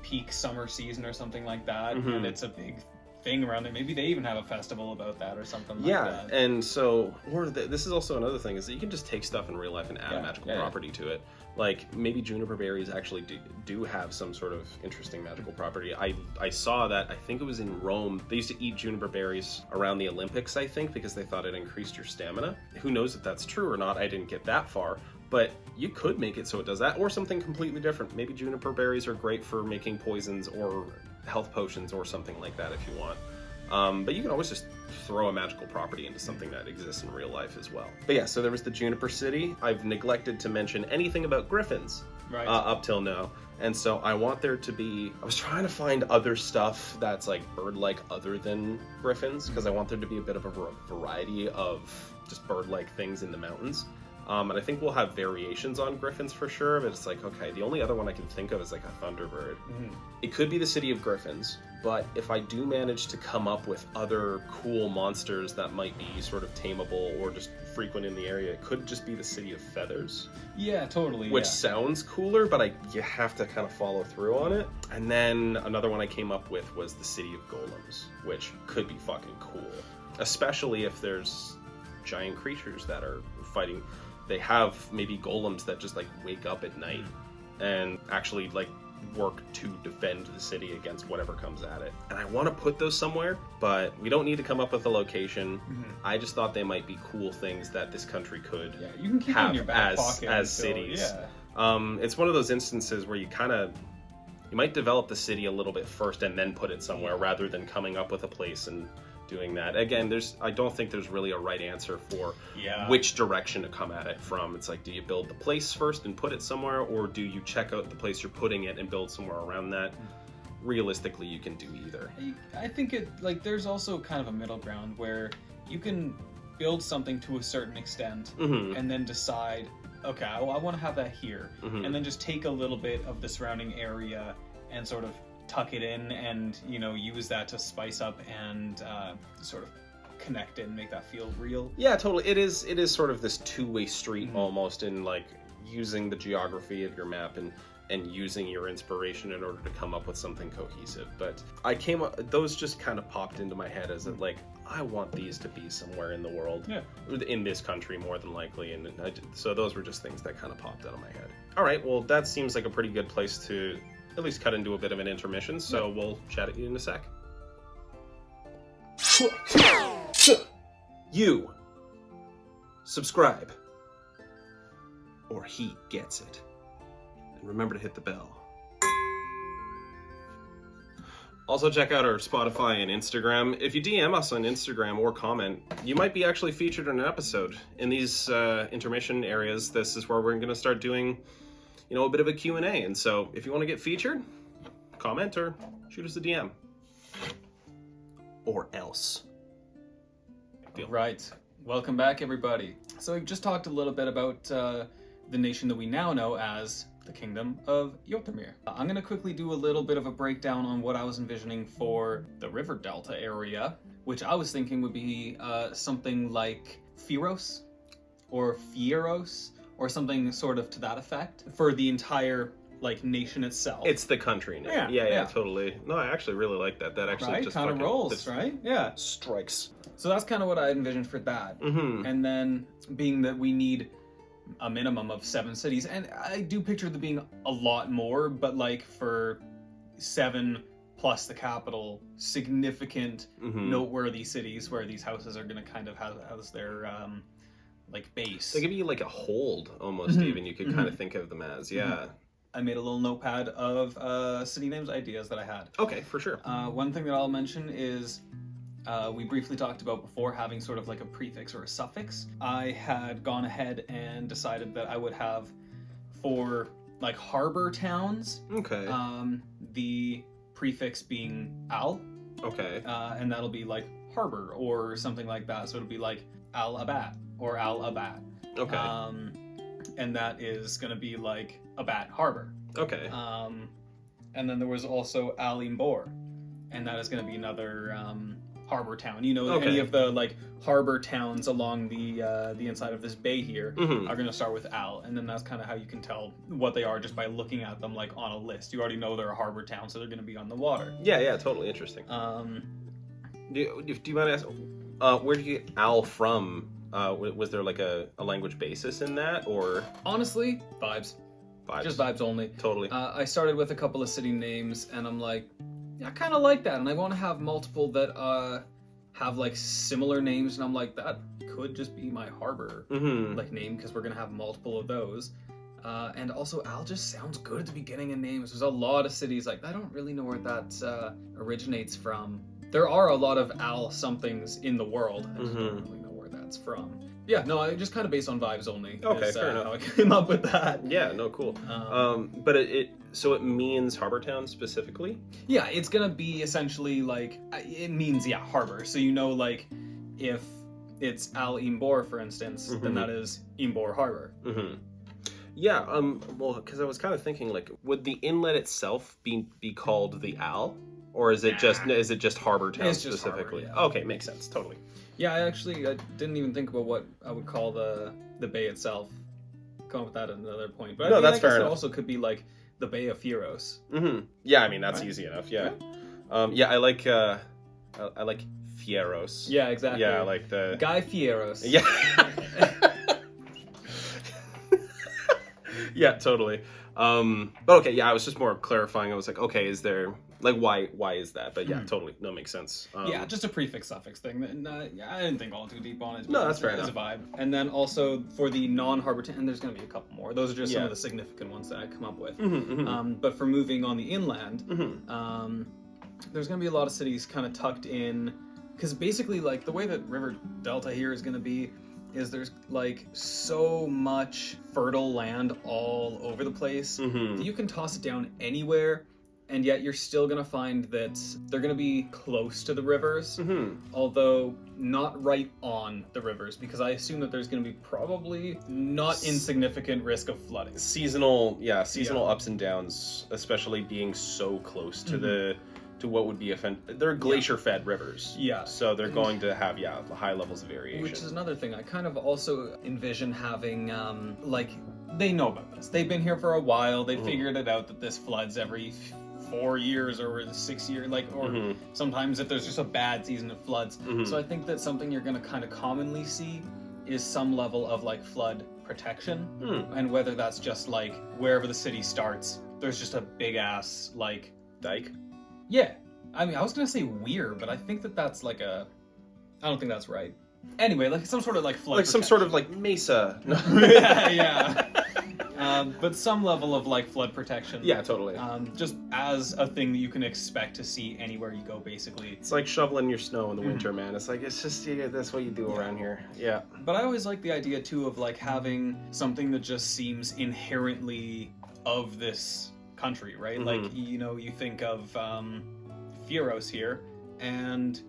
Speaker 1: peak summer season or something like that. And it's a big thing around there. Maybe they even have a festival about that or something like that.
Speaker 2: And so, this is also another thing, is that you can just take stuff in real life and add a magical property to it. Like, maybe juniper berries actually do have some sort of interesting magical property. I saw that, I think it was in Rome, they used to eat juniper berries around the Olympics, I think, because they thought it increased your stamina. Who knows if that's true or not, I didn't get that far. But you could make it so it does that, or something completely different. Maybe juniper berries are great for making poisons or health potions or something like that if you want. But you can always just throw a magical property into something that exists in real life as well. But yeah, so there was the Juniper City. I've neglected to mention anything about griffins up till now. And so I want there to be, I was trying to find other stuff that's like bird-like other than griffins, because I want there to be a bit of a variety of just bird-like things in the mountains. And I think we'll have variations on griffins for sure, but it's like, okay, the only other one I can think of is like a thunderbird. It could be the City of Griffins, but if I do manage to come up with other cool monsters that might be sort of tameable or just frequent in the area, it could just be the City of Feathers.
Speaker 1: Yeah, totally.
Speaker 2: Which sounds cooler, but you have to kind of follow through on it. And then another one I came up with was the City of Golems, which could be fucking cool. Especially if there's giant creatures that are fighting. They have maybe golems that just like wake up at night and actually like work to defend the city against whatever comes at it. And I want to put those somewhere, but we don't need to come up with a location. I just thought they might be cool things that this country could
Speaker 1: you can keep
Speaker 2: have
Speaker 1: in your back
Speaker 2: as cities. It's one of those instances where you might develop the city a little bit first and then put it somewhere rather than coming up with a place and doing that. Again, I don't think there's really a right answer for which direction to come at it from. It's like, do you build the place first and put it somewhere, or do you check out the place you're putting it and build somewhere around that? Realistically, you can do either.
Speaker 1: I think there's also kind of a middle ground where you can build something to a certain extent and then decide, okay, I want to have that here, and then just take a little bit of the surrounding area and sort of tuck it in and use that to spice up and sort of connect it and make that feel real.
Speaker 2: Yeah, totally. It is sort of this two-way street almost, in like using the geography of your map and using your inspiration in order to come up with something cohesive. But those just kind of popped into my head as like, I want these to be somewhere in the world, in this country more than likely, and so those were just things that kind of popped out of my head. All right, well, that seems like a pretty good place to at least cut into a bit of an intermission, so we'll chat at you in a sec. You subscribe, or he gets it. And remember to hit the bell. Also, check out our Spotify and Instagram. If you DM us on Instagram or comment, you might be actually featured in an episode. In these intermission areas, this is where we're going to start doing a bit of a Q&A. And so if you want to get featured, comment or shoot us a DM. Or else. Deal.
Speaker 1: Right. Welcome back, everybody. So we've just talked a little bit about the nation that we now know as the Kingdom of Yotamir. I'm going to quickly do a little bit of a breakdown on what I was envisioning for the River Delta area, which I was thinking would be something like Fearos or Fieros, or something sort of to that effect for the entire nation itself.
Speaker 2: It's the country name. Yeah, totally. No, I actually really like that. That actually just
Speaker 1: kind of rolls, right? Yeah,
Speaker 2: strikes.
Speaker 1: So that's kind of what I envisioned for that. And then being that we need a minimum of 7 cities, and I do picture there being a lot more, but for 7 plus the capital, significant, noteworthy cities where these houses are going to kind of house their base.
Speaker 2: They give you a hold almost, even you could kind of think of them as.
Speaker 1: I made a little notepad of city names ideas that I had.
Speaker 2: Okay, for sure.
Speaker 1: One thing that I'll mention is we briefly talked about before having sort of like a prefix or a suffix. I had gone ahead and decided that I would have for like harbor towns,
Speaker 2: Okay.
Speaker 1: the prefix being al,
Speaker 2: Okay.
Speaker 1: and that'll be like harbor or something like that. So it'll be like Al Abat or Al Abat.
Speaker 2: Okay.
Speaker 1: And that is going to be like Abat Harbor.
Speaker 2: Okay.
Speaker 1: And then there was also Al Imbor, and that is going to be another harbor town. You know,
Speaker 2: Okay.
Speaker 1: any of the like harbor towns along the inside of this bay here
Speaker 2: Mhm.
Speaker 1: are going to start with Al, and then that's kind of how you can tell what they are just by looking at them like on a list. You already know they're a harbor town, so they're going to be on the water.
Speaker 2: Yeah, totally interesting. Do you mind asking, where did you get Al from? Was there like a language basis in that, or
Speaker 1: Honestly, vibes.
Speaker 2: vibes?
Speaker 1: Just vibes only.
Speaker 2: Totally.
Speaker 1: I started with a couple of city names, and I'm like, yeah, I kind of like that, and I want to have multiple that have like similar names, and I'm like, that could just be my harbor
Speaker 2: Mm-hmm.
Speaker 1: like name because we're gonna have multiple of those. And also, Al just sounds good at the beginning of names. There's a lot of cities like I don't really know where that originates from. There are a lot of Al somethings in the world. I just don't really know where that's from. Yeah, no, I just kind of based on vibes only.
Speaker 2: Okay,
Speaker 1: is,
Speaker 2: fair enough.
Speaker 1: How I came up with that.
Speaker 2: Yeah, no, cool. But so it means harbor town specifically?
Speaker 1: Yeah, it's gonna be essentially like it means harbor. So you know, like if it's Al Imbor, for instance, then that is Imbor Harbor.
Speaker 2: Mm-hmm. Yeah. Well, because I was kind of thinking, like, would the inlet itself be called the Al, or is it just harbor town
Speaker 1: It's just
Speaker 2: specifically?
Speaker 1: harbor, yeah.
Speaker 2: Okay, makes sense. Totally.
Speaker 1: Yeah, I didn't even think about what I would call the bay itself. Come up with that at another point. But
Speaker 2: No,
Speaker 1: I
Speaker 2: that's
Speaker 1: guess
Speaker 2: fair
Speaker 1: it
Speaker 2: enough.
Speaker 1: also could be like the Bay of Fieros.
Speaker 2: Mm-hmm. Yeah, I mean that's
Speaker 1: Right.
Speaker 2: easy enough. Yeah. Yeah, I like Fieros.
Speaker 1: Yeah, exactly.
Speaker 2: Yeah, I like the
Speaker 1: Guy Fieros.
Speaker 2: Yeah. Yeah, totally. But okay, yeah, I was just more clarifying. I was like, okay, is there like why is that? But yeah, totally, no, makes sense.
Speaker 1: Yeah, just a prefix suffix thing. And, yeah, I didn't think all too deep on it.
Speaker 2: No, that's fair
Speaker 1: It's a
Speaker 2: enough.
Speaker 1: vibe. And then also for the non-harbor town, and there's going to be a couple more. Those are just some
Speaker 2: Yeah.
Speaker 1: of the significant ones that I come up with.
Speaker 2: Mm-hmm, mm-hmm.
Speaker 1: But for moving on the inland,
Speaker 2: Mm-hmm.
Speaker 1: there's going to be a lot of cities kind of tucked in, because basically, like, the way that River Delta here is going to be is there's, like, so much fertile land all over the place
Speaker 2: Mm-hmm.
Speaker 1: that you can toss it down anywhere, and yet you're still going to find that they're going to be close to the rivers,
Speaker 2: Mm-hmm.
Speaker 1: although not right on the rivers, because I assume that there's going to be probably not insignificant risk of flooding.
Speaker 2: Seasonal ups and downs, especially being so close to to what would be they're glacier-fed rivers.
Speaker 1: Yeah.
Speaker 2: So they're going to have high levels of variation.
Speaker 1: Which is another thing. I kind of also envision having, like, they know about this. They've been here for a while. They figured it out that this floods every 4 years or 6 years, like, or sometimes if there's just a bad season, it floods. So I think that something you're going to kind of commonly see is some level of, like, flood protection. And whether that's just, like, wherever the city starts, there's just a big-ass, like...
Speaker 2: Dike?
Speaker 1: Yeah. I mean, I was going to say weir, but I think that that's, like, I don't think that's right. Anyway, like, some sort of, like, flood
Speaker 2: Like some
Speaker 1: protection.
Speaker 2: sort of, like, mesa. No.
Speaker 1: yeah. But some level of, like, flood protection.
Speaker 2: Yeah, totally.
Speaker 1: Just as a thing that you can expect to see anywhere you go, basically.
Speaker 2: It's like shoveling your snow in the winter, man. It's like, it's just, that's what you do around here. Yeah.
Speaker 1: But I always like the idea, too, of, like, having something that just seems inherently of this country, right? Like, you know, you think of Fieros here, and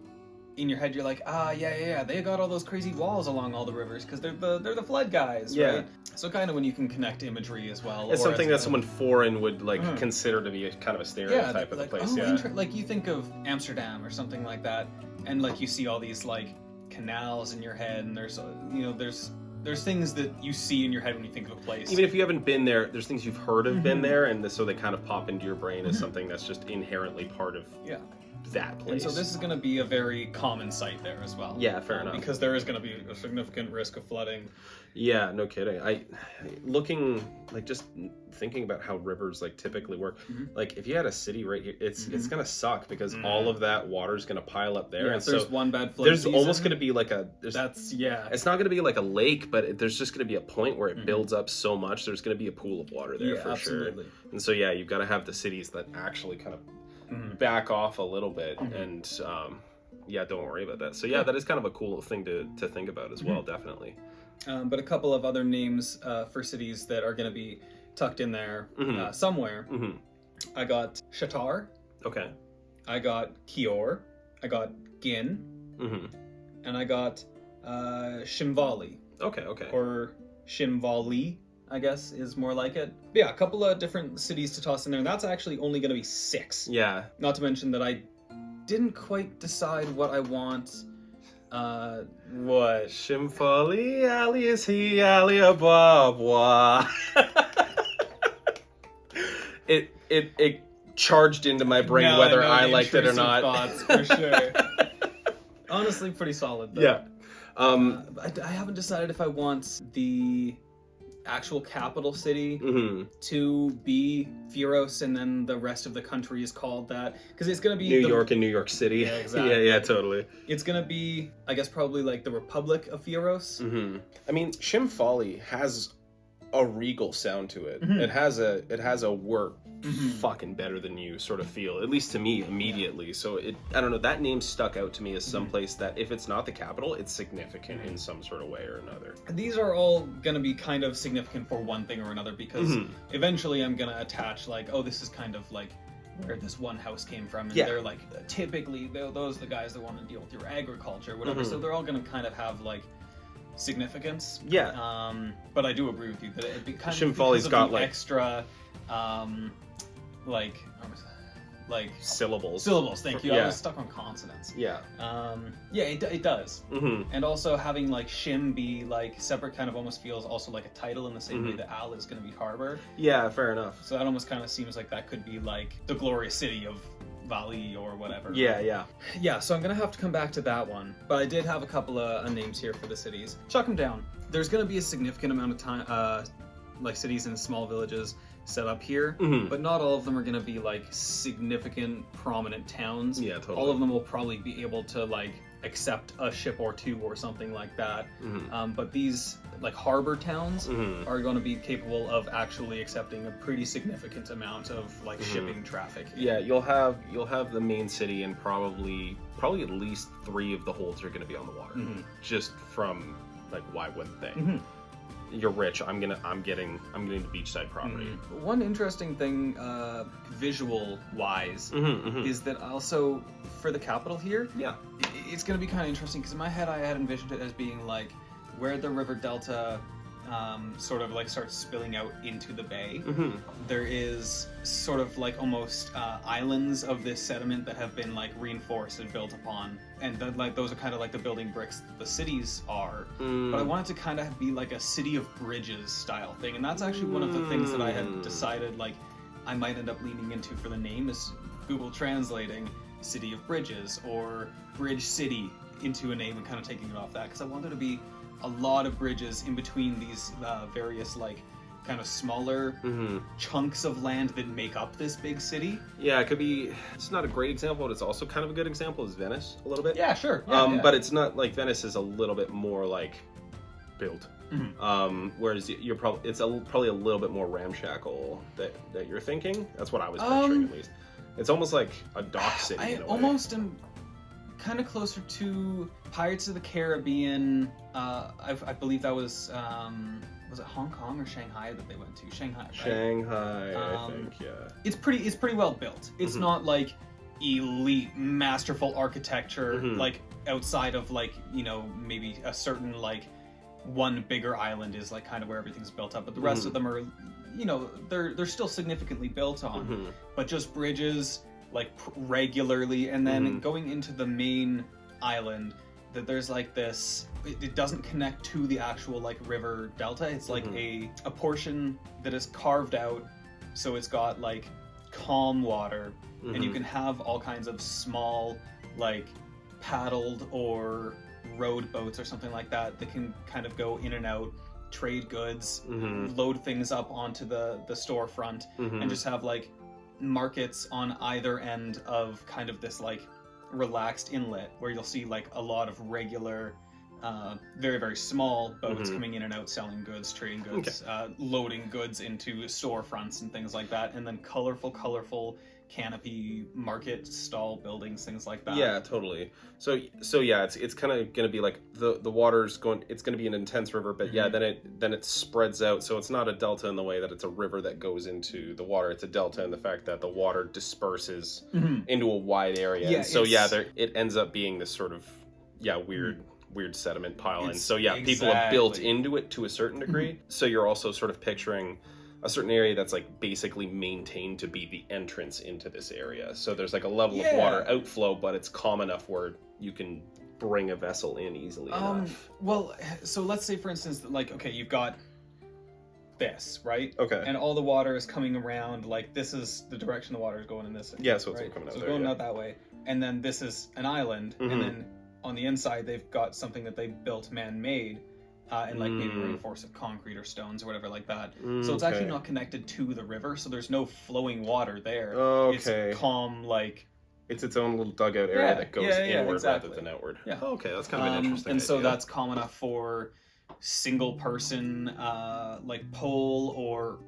Speaker 1: in your head you're like, yeah, they got all those crazy walls along all the rivers because they're the flood guys, right? So kind of when you can connect imagery as well.
Speaker 2: It's
Speaker 1: or
Speaker 2: something
Speaker 1: as
Speaker 2: that someone foreign would like consider to be a kind of a stereotype of the
Speaker 1: like,
Speaker 2: place. Yeah.
Speaker 1: like you think of Amsterdam or something like that, and like you see all these like canals in your head, and there's there's things that you see in your head when you think of a place.
Speaker 2: Even if you haven't been there, there's things you've heard of been there, and so they kind of pop into your brain as something that's just inherently part of that place.
Speaker 1: And so this is going to be a very common sight there as well.
Speaker 2: Yeah, fair enough.
Speaker 1: Because there is going to be a significant risk of flooding.
Speaker 2: Yeah, no kidding. Just thinking about how rivers like typically work. Like if you had a city right here, it's gonna suck because all of that water is gonna pile up there.
Speaker 1: Yeah,
Speaker 2: and
Speaker 1: if there's
Speaker 2: so
Speaker 1: one bad flood
Speaker 2: there's
Speaker 1: season,
Speaker 2: almost gonna be like it's not gonna be like a lake, but there's just gonna be a point where it builds up so much. There's gonna be a pool of water there for
Speaker 1: absolutely.
Speaker 2: sure. And so yeah, you've got to have the cities that actually kind of back off a little bit and don't worry about that. So yeah, that is kind of a cool thing to think about as well, definitely.
Speaker 1: But a couple of other names for cities that are going to be tucked in there somewhere. I got Shatar.
Speaker 2: Okay.
Speaker 1: I got Kior. I got Gin. And I got Shimvali.
Speaker 2: Okay.
Speaker 1: Or Shimvali, I guess, is more like it. But yeah, a couple of different cities to toss in there. And that's actually only going to be 6.
Speaker 2: Yeah.
Speaker 1: Not to mention that I didn't quite decide what I want. What?
Speaker 2: Shimfali Ali is he Ali Ababwa. It charged into my brain
Speaker 1: Now
Speaker 2: whether
Speaker 1: know
Speaker 2: I
Speaker 1: the
Speaker 2: liked it or
Speaker 1: intrusive
Speaker 2: not.
Speaker 1: Thoughts, for sure. Honestly, pretty solid though.
Speaker 2: Yeah.
Speaker 1: I haven't decided if I want the actual capital city to be Firos and then the rest of the country is called that, because it's going to be
Speaker 2: New York and New York City.
Speaker 1: Yeah, exactly.
Speaker 2: yeah, totally.
Speaker 1: It's going to be, I guess, probably like the Republic of Firos.
Speaker 2: I mean, Shimfali has a regal sound to it. It has a we're fucking better than you sort of feel, at least to me immediately. So I don't know, that name stuck out to me as someplace that if it's not the capital, it's significant in some sort of way or another.
Speaker 1: These are all going to be kind of significant for one thing or another, because eventually I'm going to attach like, oh, this is kind of like where this one house came from, and they're like, typically those are the guys that want to deal with your agriculture, whatever. So they're all going to kind of have like significance.
Speaker 2: Yeah.
Speaker 1: But I do agree with you that it'd be kind
Speaker 2: Shimfali's
Speaker 1: of
Speaker 2: got like
Speaker 1: extra like
Speaker 2: syllables.
Speaker 1: Thank you. I was stuck on consonants.
Speaker 2: Yeah.
Speaker 1: It does. And also having like Shim be like separate kind of almost feels also like a title in the same way that Al is going to be harbor.
Speaker 2: Yeah, fair enough.
Speaker 1: So that almost kind of seems like that could be like the glorious city of Valley or whatever.
Speaker 2: Yeah.
Speaker 1: So I'm gonna have to come back to that one, but I did have a couple of names here for the cities. Chuck them down. There's gonna be a significant amount of time, like cities in small villages set up here, but not all of them are gonna be like significant, prominent towns.
Speaker 2: Yeah, totally.
Speaker 1: All of them will probably be able to like accept a ship or two or something like that. But these like harbor towns are going to be capable of actually accepting a pretty significant amount of like shipping traffic.
Speaker 2: Yeah, you'll have the main city, and probably at least 3 of the holds are going to be on the water. Just from like, why wouldn't they? You're rich. I'm getting the beachside property.
Speaker 1: One interesting thing, visual wise, is that also for the capital here, it's going to be kind of interesting, because in my head I had envisioned it as being like where the river delta sort of like starts spilling out into the bay. There is sort of like almost islands of this sediment that have been like reinforced and built upon, and like those are kind of like the building bricks the cities are. But I want it to kind of be like a city of bridges style thing, and that's actually one of the things that I had decided like I might end up leaning into for the name, is Google translating city of bridges or bridge city into a name and kind of taking it off that, because I want there to be a lot of bridges in between these various like kind of smaller chunks of land that make up this big city.
Speaker 2: Yeah, it could be. It's not a great example, but it's also kind of a good example. Is Venice a little bit?
Speaker 1: Yeah, sure.
Speaker 2: But it's not like Venice is a little bit more like built. Whereas it's probably a little bit more ramshackle that you're thinking. That's what I was picturing at least. It's almost like a dock city.
Speaker 1: I almost am kind of closer to Pirates of the Caribbean. I believe that was it Hong Kong or Shanghai that they went to? Shanghai, right?
Speaker 2: Shanghai, I think, yeah.
Speaker 1: It's pretty well built. It's not like elite, masterful architecture, like outside of like, you know, maybe a certain like one bigger island is like kind of where everything's built up, but the rest of them are, you know, they're still significantly built on, but just bridges like regularly, and then going into the main island, that there's like this, it doesn't connect to the actual like river delta. It's like a portion that is carved out, so it's got like calm water and you can have all kinds of small, like paddled or rowed boats or something like that that can kind of go in and out, trade goods, load things up onto the storefront, and just have like markets on either end of kind of this like relaxed inlet where you'll see like a lot of regular very, very small boats coming in and out, selling goods, trading goods, loading goods into storefronts and things like that, and then colorful canopy market stall buildings, things like that.
Speaker 2: Yeah, totally. So yeah, it's kind of going to be like the water's going. It's going to be an intense river, but yeah, then it spreads out. So it's not a delta in the way that it's a river that goes into the water. It's a delta in the fact that the water disperses into a wide area.
Speaker 1: Yeah,
Speaker 2: and so it ends up being this sort of weird sediment pile. And so yeah, people have built into it to a certain degree. So you're also sort of picturing a certain area that's like basically maintained to be the entrance into this area. So there's like a level of water outflow, but it's calm enough where you can bring a vessel in easily enough.
Speaker 1: Well, so let's say for instance that like, okay, you've got this, right?
Speaker 2: Okay.
Speaker 1: And all the water is coming around, like this is the direction the water is going in this.
Speaker 2: Yeah, so it's
Speaker 1: right?
Speaker 2: coming out
Speaker 1: so
Speaker 2: there,
Speaker 1: it's going out that way. And then this is an island, and then on the inside they've got something that they built man-made, and like maybe reinforced with concrete or stones or whatever like that. So it's actually not connected to the river, so there's no flowing water there.
Speaker 2: Okay.
Speaker 1: It's calm, like
Speaker 2: it's its own little dugout area that goes inward rather than outward.
Speaker 1: Yeah.
Speaker 2: Okay, that's kind of an interesting
Speaker 1: and
Speaker 2: idea.
Speaker 1: so that's calm enough for single person like pole or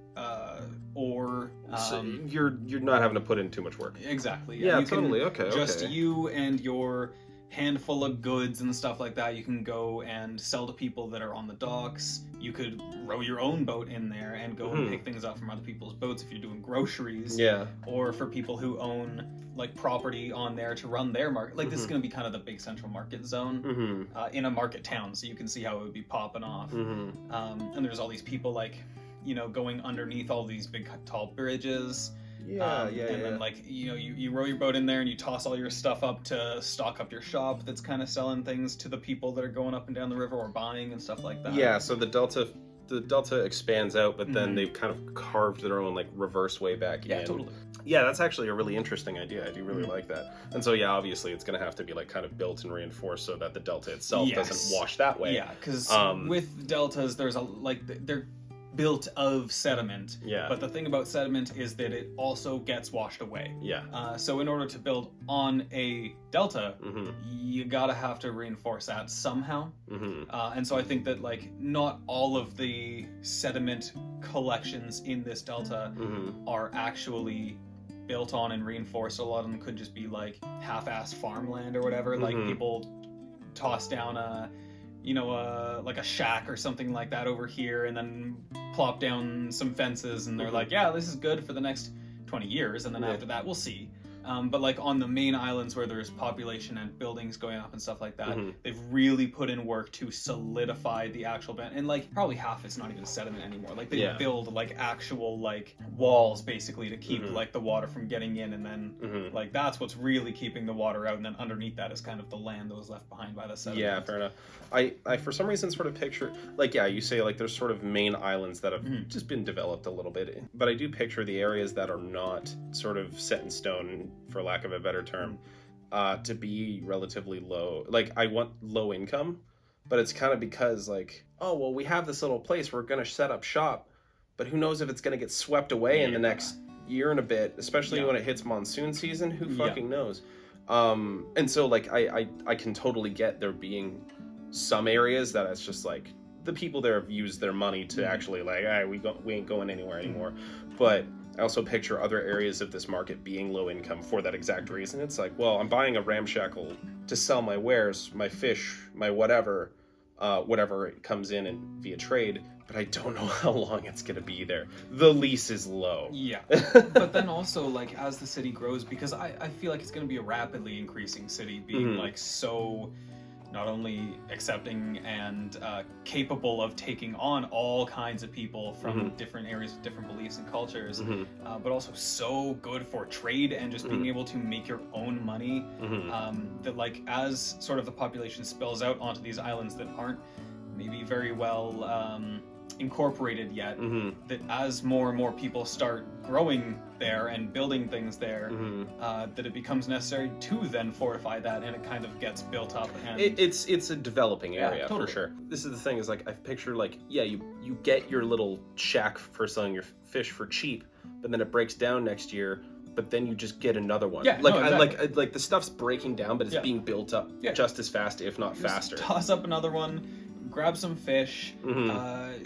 Speaker 2: so you're not having to put in too much work.
Speaker 1: Exactly.
Speaker 2: Yeah,
Speaker 1: you
Speaker 2: totally.
Speaker 1: Can, just you and your handful of goods and stuff like that. You can go and sell to people that are on the docks. You could row your own boat in there and go and pick things up from other people's boats if you're doing groceries.
Speaker 2: Yeah.
Speaker 1: Or for people who own like property on there to run their market. Like this is going to be kind of the big central market zone in a market town, so you can see how it would be popping off. And there's all these people like, you know, going underneath all these big tall bridges. And then like, you know, you row your boat in there and you toss all your stuff up to stock up your shop that's kind of selling things to the people that are going up and down the river or buying and stuff like that.
Speaker 2: Yeah, so the delta expands out, but then they've kind of carved their own like reverse way back in.
Speaker 1: Yeah, totally.
Speaker 2: Yeah, that's actually a really interesting idea. I do really like that. And so yeah, obviously it's going to have to be like kind of built and reinforced so that the delta itself doesn't wash that way.
Speaker 1: Yeah, because with deltas there's a like they're built of sediment.
Speaker 2: Yeah.
Speaker 1: But the thing about sediment is that it also gets washed away.
Speaker 2: Yeah.
Speaker 1: So in order to build on a delta, you gotta have to reinforce that somehow. And so I think that like not all of the sediment collections in this delta are actually built on and reinforced. A lot of them could just be like half-assed farmland or whatever. Like people toss down like a shack or something like that over here and then plop down some fences and they're like, yeah, this is good for the next 20 years and then after that we'll see. But like on the main islands where there's population and buildings going up and stuff like that, they've really put in work to solidify the actual band. And like probably half it's not even sediment anymore. Like they build like actual like walls basically to keep like the water from getting in, and then like that's what's really keeping the water out. And then underneath that is kind of the land that was left behind by the sediment.
Speaker 2: Yeah, fair enough. I for some reason sort of picture like, yeah, you say like there's sort of main islands that have just been developed a little bit, but I do picture the areas that are not sort of set in stone, for lack of a better term, to be relatively low. Like I want low income, but it's kind of because like, oh well, we have this little place, we're gonna set up shop, but who knows if it's gonna get swept away in the next year and a bit, especially when it hits monsoon season. Who fucking knows? And so like I can totally get there being some areas that it's just like the people there have used their money to actually like, we ain't going anywhere anymore. But I also picture other areas of this market being low income for that exact reason. It's like, well, I'm buying a ramshackle to sell my wares, my fish, my whatever it comes in and via trade, but I don't know how long it's going to be there. The lease is low.
Speaker 1: Yeah. But then also, like, as the city grows, because I feel like it's going to be a rapidly increasing city, being, like, so not only accepting and capable of taking on all kinds of people from different areas with different beliefs and cultures, but also so good for trade and just being able to make your own money, that like as sort of the population spills out onto these islands that aren't maybe very well incorporated yet.
Speaker 2: Mm-hmm.
Speaker 1: That as more and more people start growing there and building things there, that it becomes necessary to then fortify that, and it kind of gets built up. And
Speaker 2: It's a developing area,
Speaker 1: totally.
Speaker 2: for sure. This is the thing, is like, I picture, like, yeah, you get your little shack for selling your fish for cheap, but then it breaks down next year, but then you just get another one.
Speaker 1: Yeah,
Speaker 2: like,
Speaker 1: no, exactly.
Speaker 2: I like the stuff's breaking down, but it's being built up just as fast, if not
Speaker 1: just
Speaker 2: faster.
Speaker 1: toss up another one, grab some fish,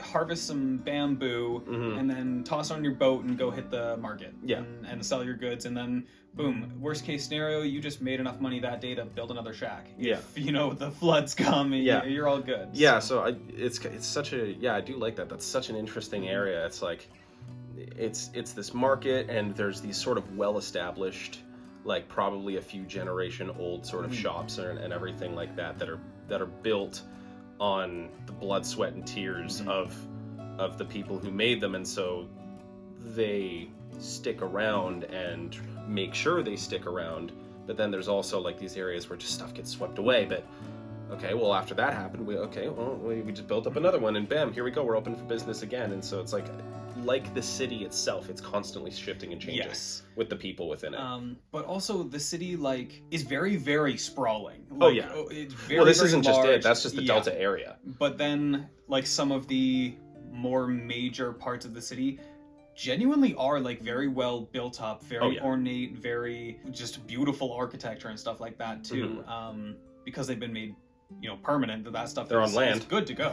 Speaker 1: harvest some bamboo, and then toss on your boat and go hit the market and sell your goods, and then boom, worst case scenario, you just made enough money that day to build another shack. If the floods come, you're all good.
Speaker 2: Yeah, so it's such a, I do like that. That's such an interesting area. It's like, it's this market, and there's these sort of well-established, like probably a few generation old sort of shops and everything like that are built on the blood, sweat, and tears of the people who made them, and so they stick around and make sure they stick around. But then there's also like these areas where just stuff gets swept away. But okay, well, after that happened, we just built up another one, and bam, here we go, we're open for business again. And so it's like the city itself, it's constantly shifting and changing with the people within it.
Speaker 1: But also the city is very, very sprawling. It's very,
Speaker 2: well, this
Speaker 1: very
Speaker 2: isn't
Speaker 1: large.
Speaker 2: just it. That's just the Delta area.
Speaker 1: But then some of the more major parts of the city genuinely are very well built up, very ornate, very just beautiful architecture and stuff like that too. Because they've been made permanent, that stuff
Speaker 2: they're on land,
Speaker 1: is good to go.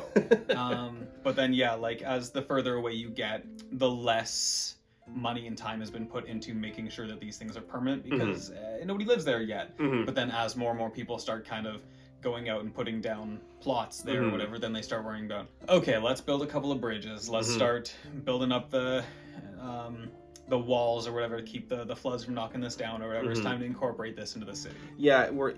Speaker 1: But then as the further away you get, the less money and time has been put into making sure that these things are permanent, because nobody lives there yet. But then as more and more people start kind of going out and putting down plots there or whatever, then they start worrying about, okay, let's build a couple of bridges, let's start building up the walls or whatever to keep the floods from knocking this down or whatever. It's time to incorporate this into the city.
Speaker 2: Yeah, we're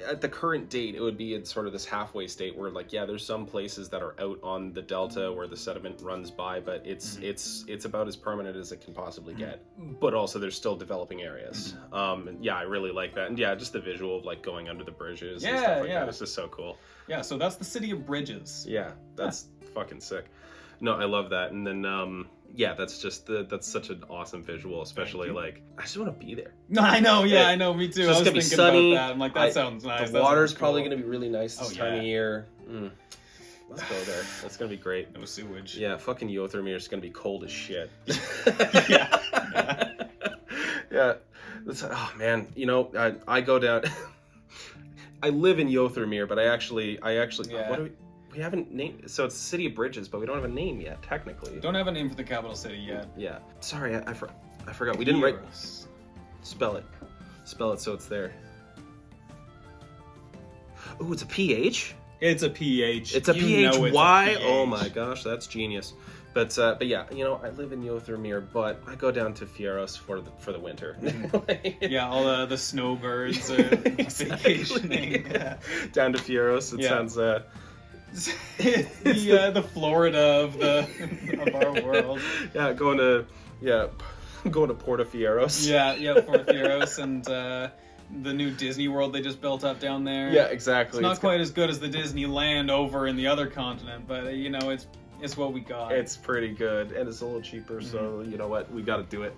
Speaker 2: at the current date, it would be in sort of this halfway state where there's some places that are out on the delta where the sediment runs by, but it's about as permanent as it can possibly get. But also there's still developing areas. And I really like that. And just the visual of going under the bridges and stuff like that. It's just so cool.
Speaker 1: Yeah, so that's the city of bridges.
Speaker 2: Yeah, that's fucking sick. No, I love that. And then that's just that's such an awesome visual, especially I just want to be there.
Speaker 1: No, I know, I know, me too.
Speaker 2: It's
Speaker 1: I was
Speaker 2: gonna be
Speaker 1: thinking
Speaker 2: sunny.
Speaker 1: about that. I'm like, that sounds nice.
Speaker 2: The water's probably gonna be really nice this time of year. Let's go there. That's gonna be great.
Speaker 1: No sewage.
Speaker 2: Yeah, fucking Yothermere is gonna be cold as shit. Yeah. Oh man, I go down. I live in Yothermere, but I actually. What do we haven't named, so it's the City of Bridges, but we don't have a name yet, technically.
Speaker 1: Don't have a name for the capital city yet.
Speaker 2: Yeah. Sorry, I forgot. We didn't write. Spell it so it's there. Ooh, it's a PH?
Speaker 1: It's a PH.
Speaker 2: It's a PHY? Oh my gosh, that's genius. But yeah, I live in Yothermere, but I go down to Fieros for the winter.
Speaker 1: Yeah, all the snowbirds are vacationing.
Speaker 2: Yeah. Down to Fieros, it sounds...
Speaker 1: the Florida of our world.
Speaker 2: Yeah, going to Porto Fieros.
Speaker 1: Yeah, Porto Fieros, and the new Disney World they just built up down there.
Speaker 2: Yeah, exactly.
Speaker 1: It's not quite as good as the Disneyland over in the other continent, but it's what we got.
Speaker 2: It's pretty good, and it's a little cheaper, so you know what, we got to do it.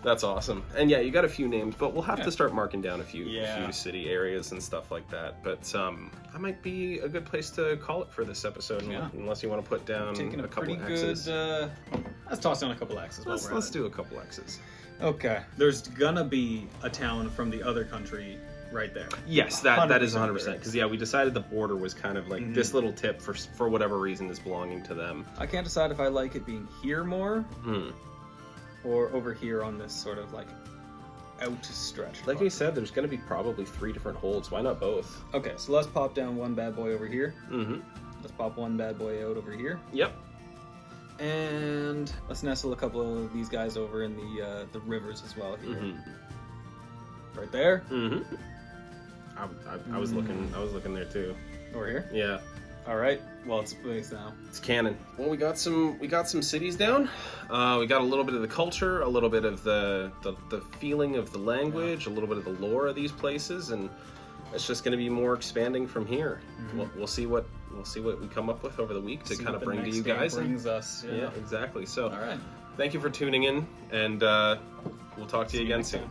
Speaker 2: That's awesome. And yeah, you got a few names, but we'll have to start marking down a few city areas and stuff like that. But that might be a good place to call it for this episode, unless you want to put down a couple X's.
Speaker 1: Let's toss down a couple X's.
Speaker 2: Let's do a couple X's.
Speaker 1: Okay. There's gonna be a town from the other country right there.
Speaker 2: Yes, that is 100%. Because we decided the border was kind of like this little tip for whatever reason is belonging to them.
Speaker 1: I can't decide if I like it being here more. Or over here on this sort of out stretch.
Speaker 2: Like we said, there's going to be probably 3 different holds. Why not both?
Speaker 1: Okay, so let's pop down one bad boy over here. Let's pop one bad boy out over here.
Speaker 2: Yep.
Speaker 1: And let's nestle a couple of these guys over in the rivers as well here. Right there.
Speaker 2: I was looking there too.
Speaker 1: Over here.
Speaker 2: Yeah.
Speaker 1: All right. Well, it's a place now.
Speaker 2: It's canon. Well, we got some cities down. We got a little bit of the culture, a little bit of the feeling of the language, a little bit of the lore of these places, and it's just going to be more expanding from here. We'll see what we'll see what we come up with over the week to
Speaker 1: See
Speaker 2: kind
Speaker 1: what
Speaker 2: of
Speaker 1: the
Speaker 2: bring to
Speaker 1: next
Speaker 2: you
Speaker 1: game
Speaker 2: guys.
Speaker 1: brings us.
Speaker 2: Yeah, exactly. So
Speaker 1: All right.
Speaker 2: thank you for tuning in, and we'll talk to you
Speaker 1: See you
Speaker 2: again
Speaker 1: next
Speaker 2: soon.
Speaker 1: time.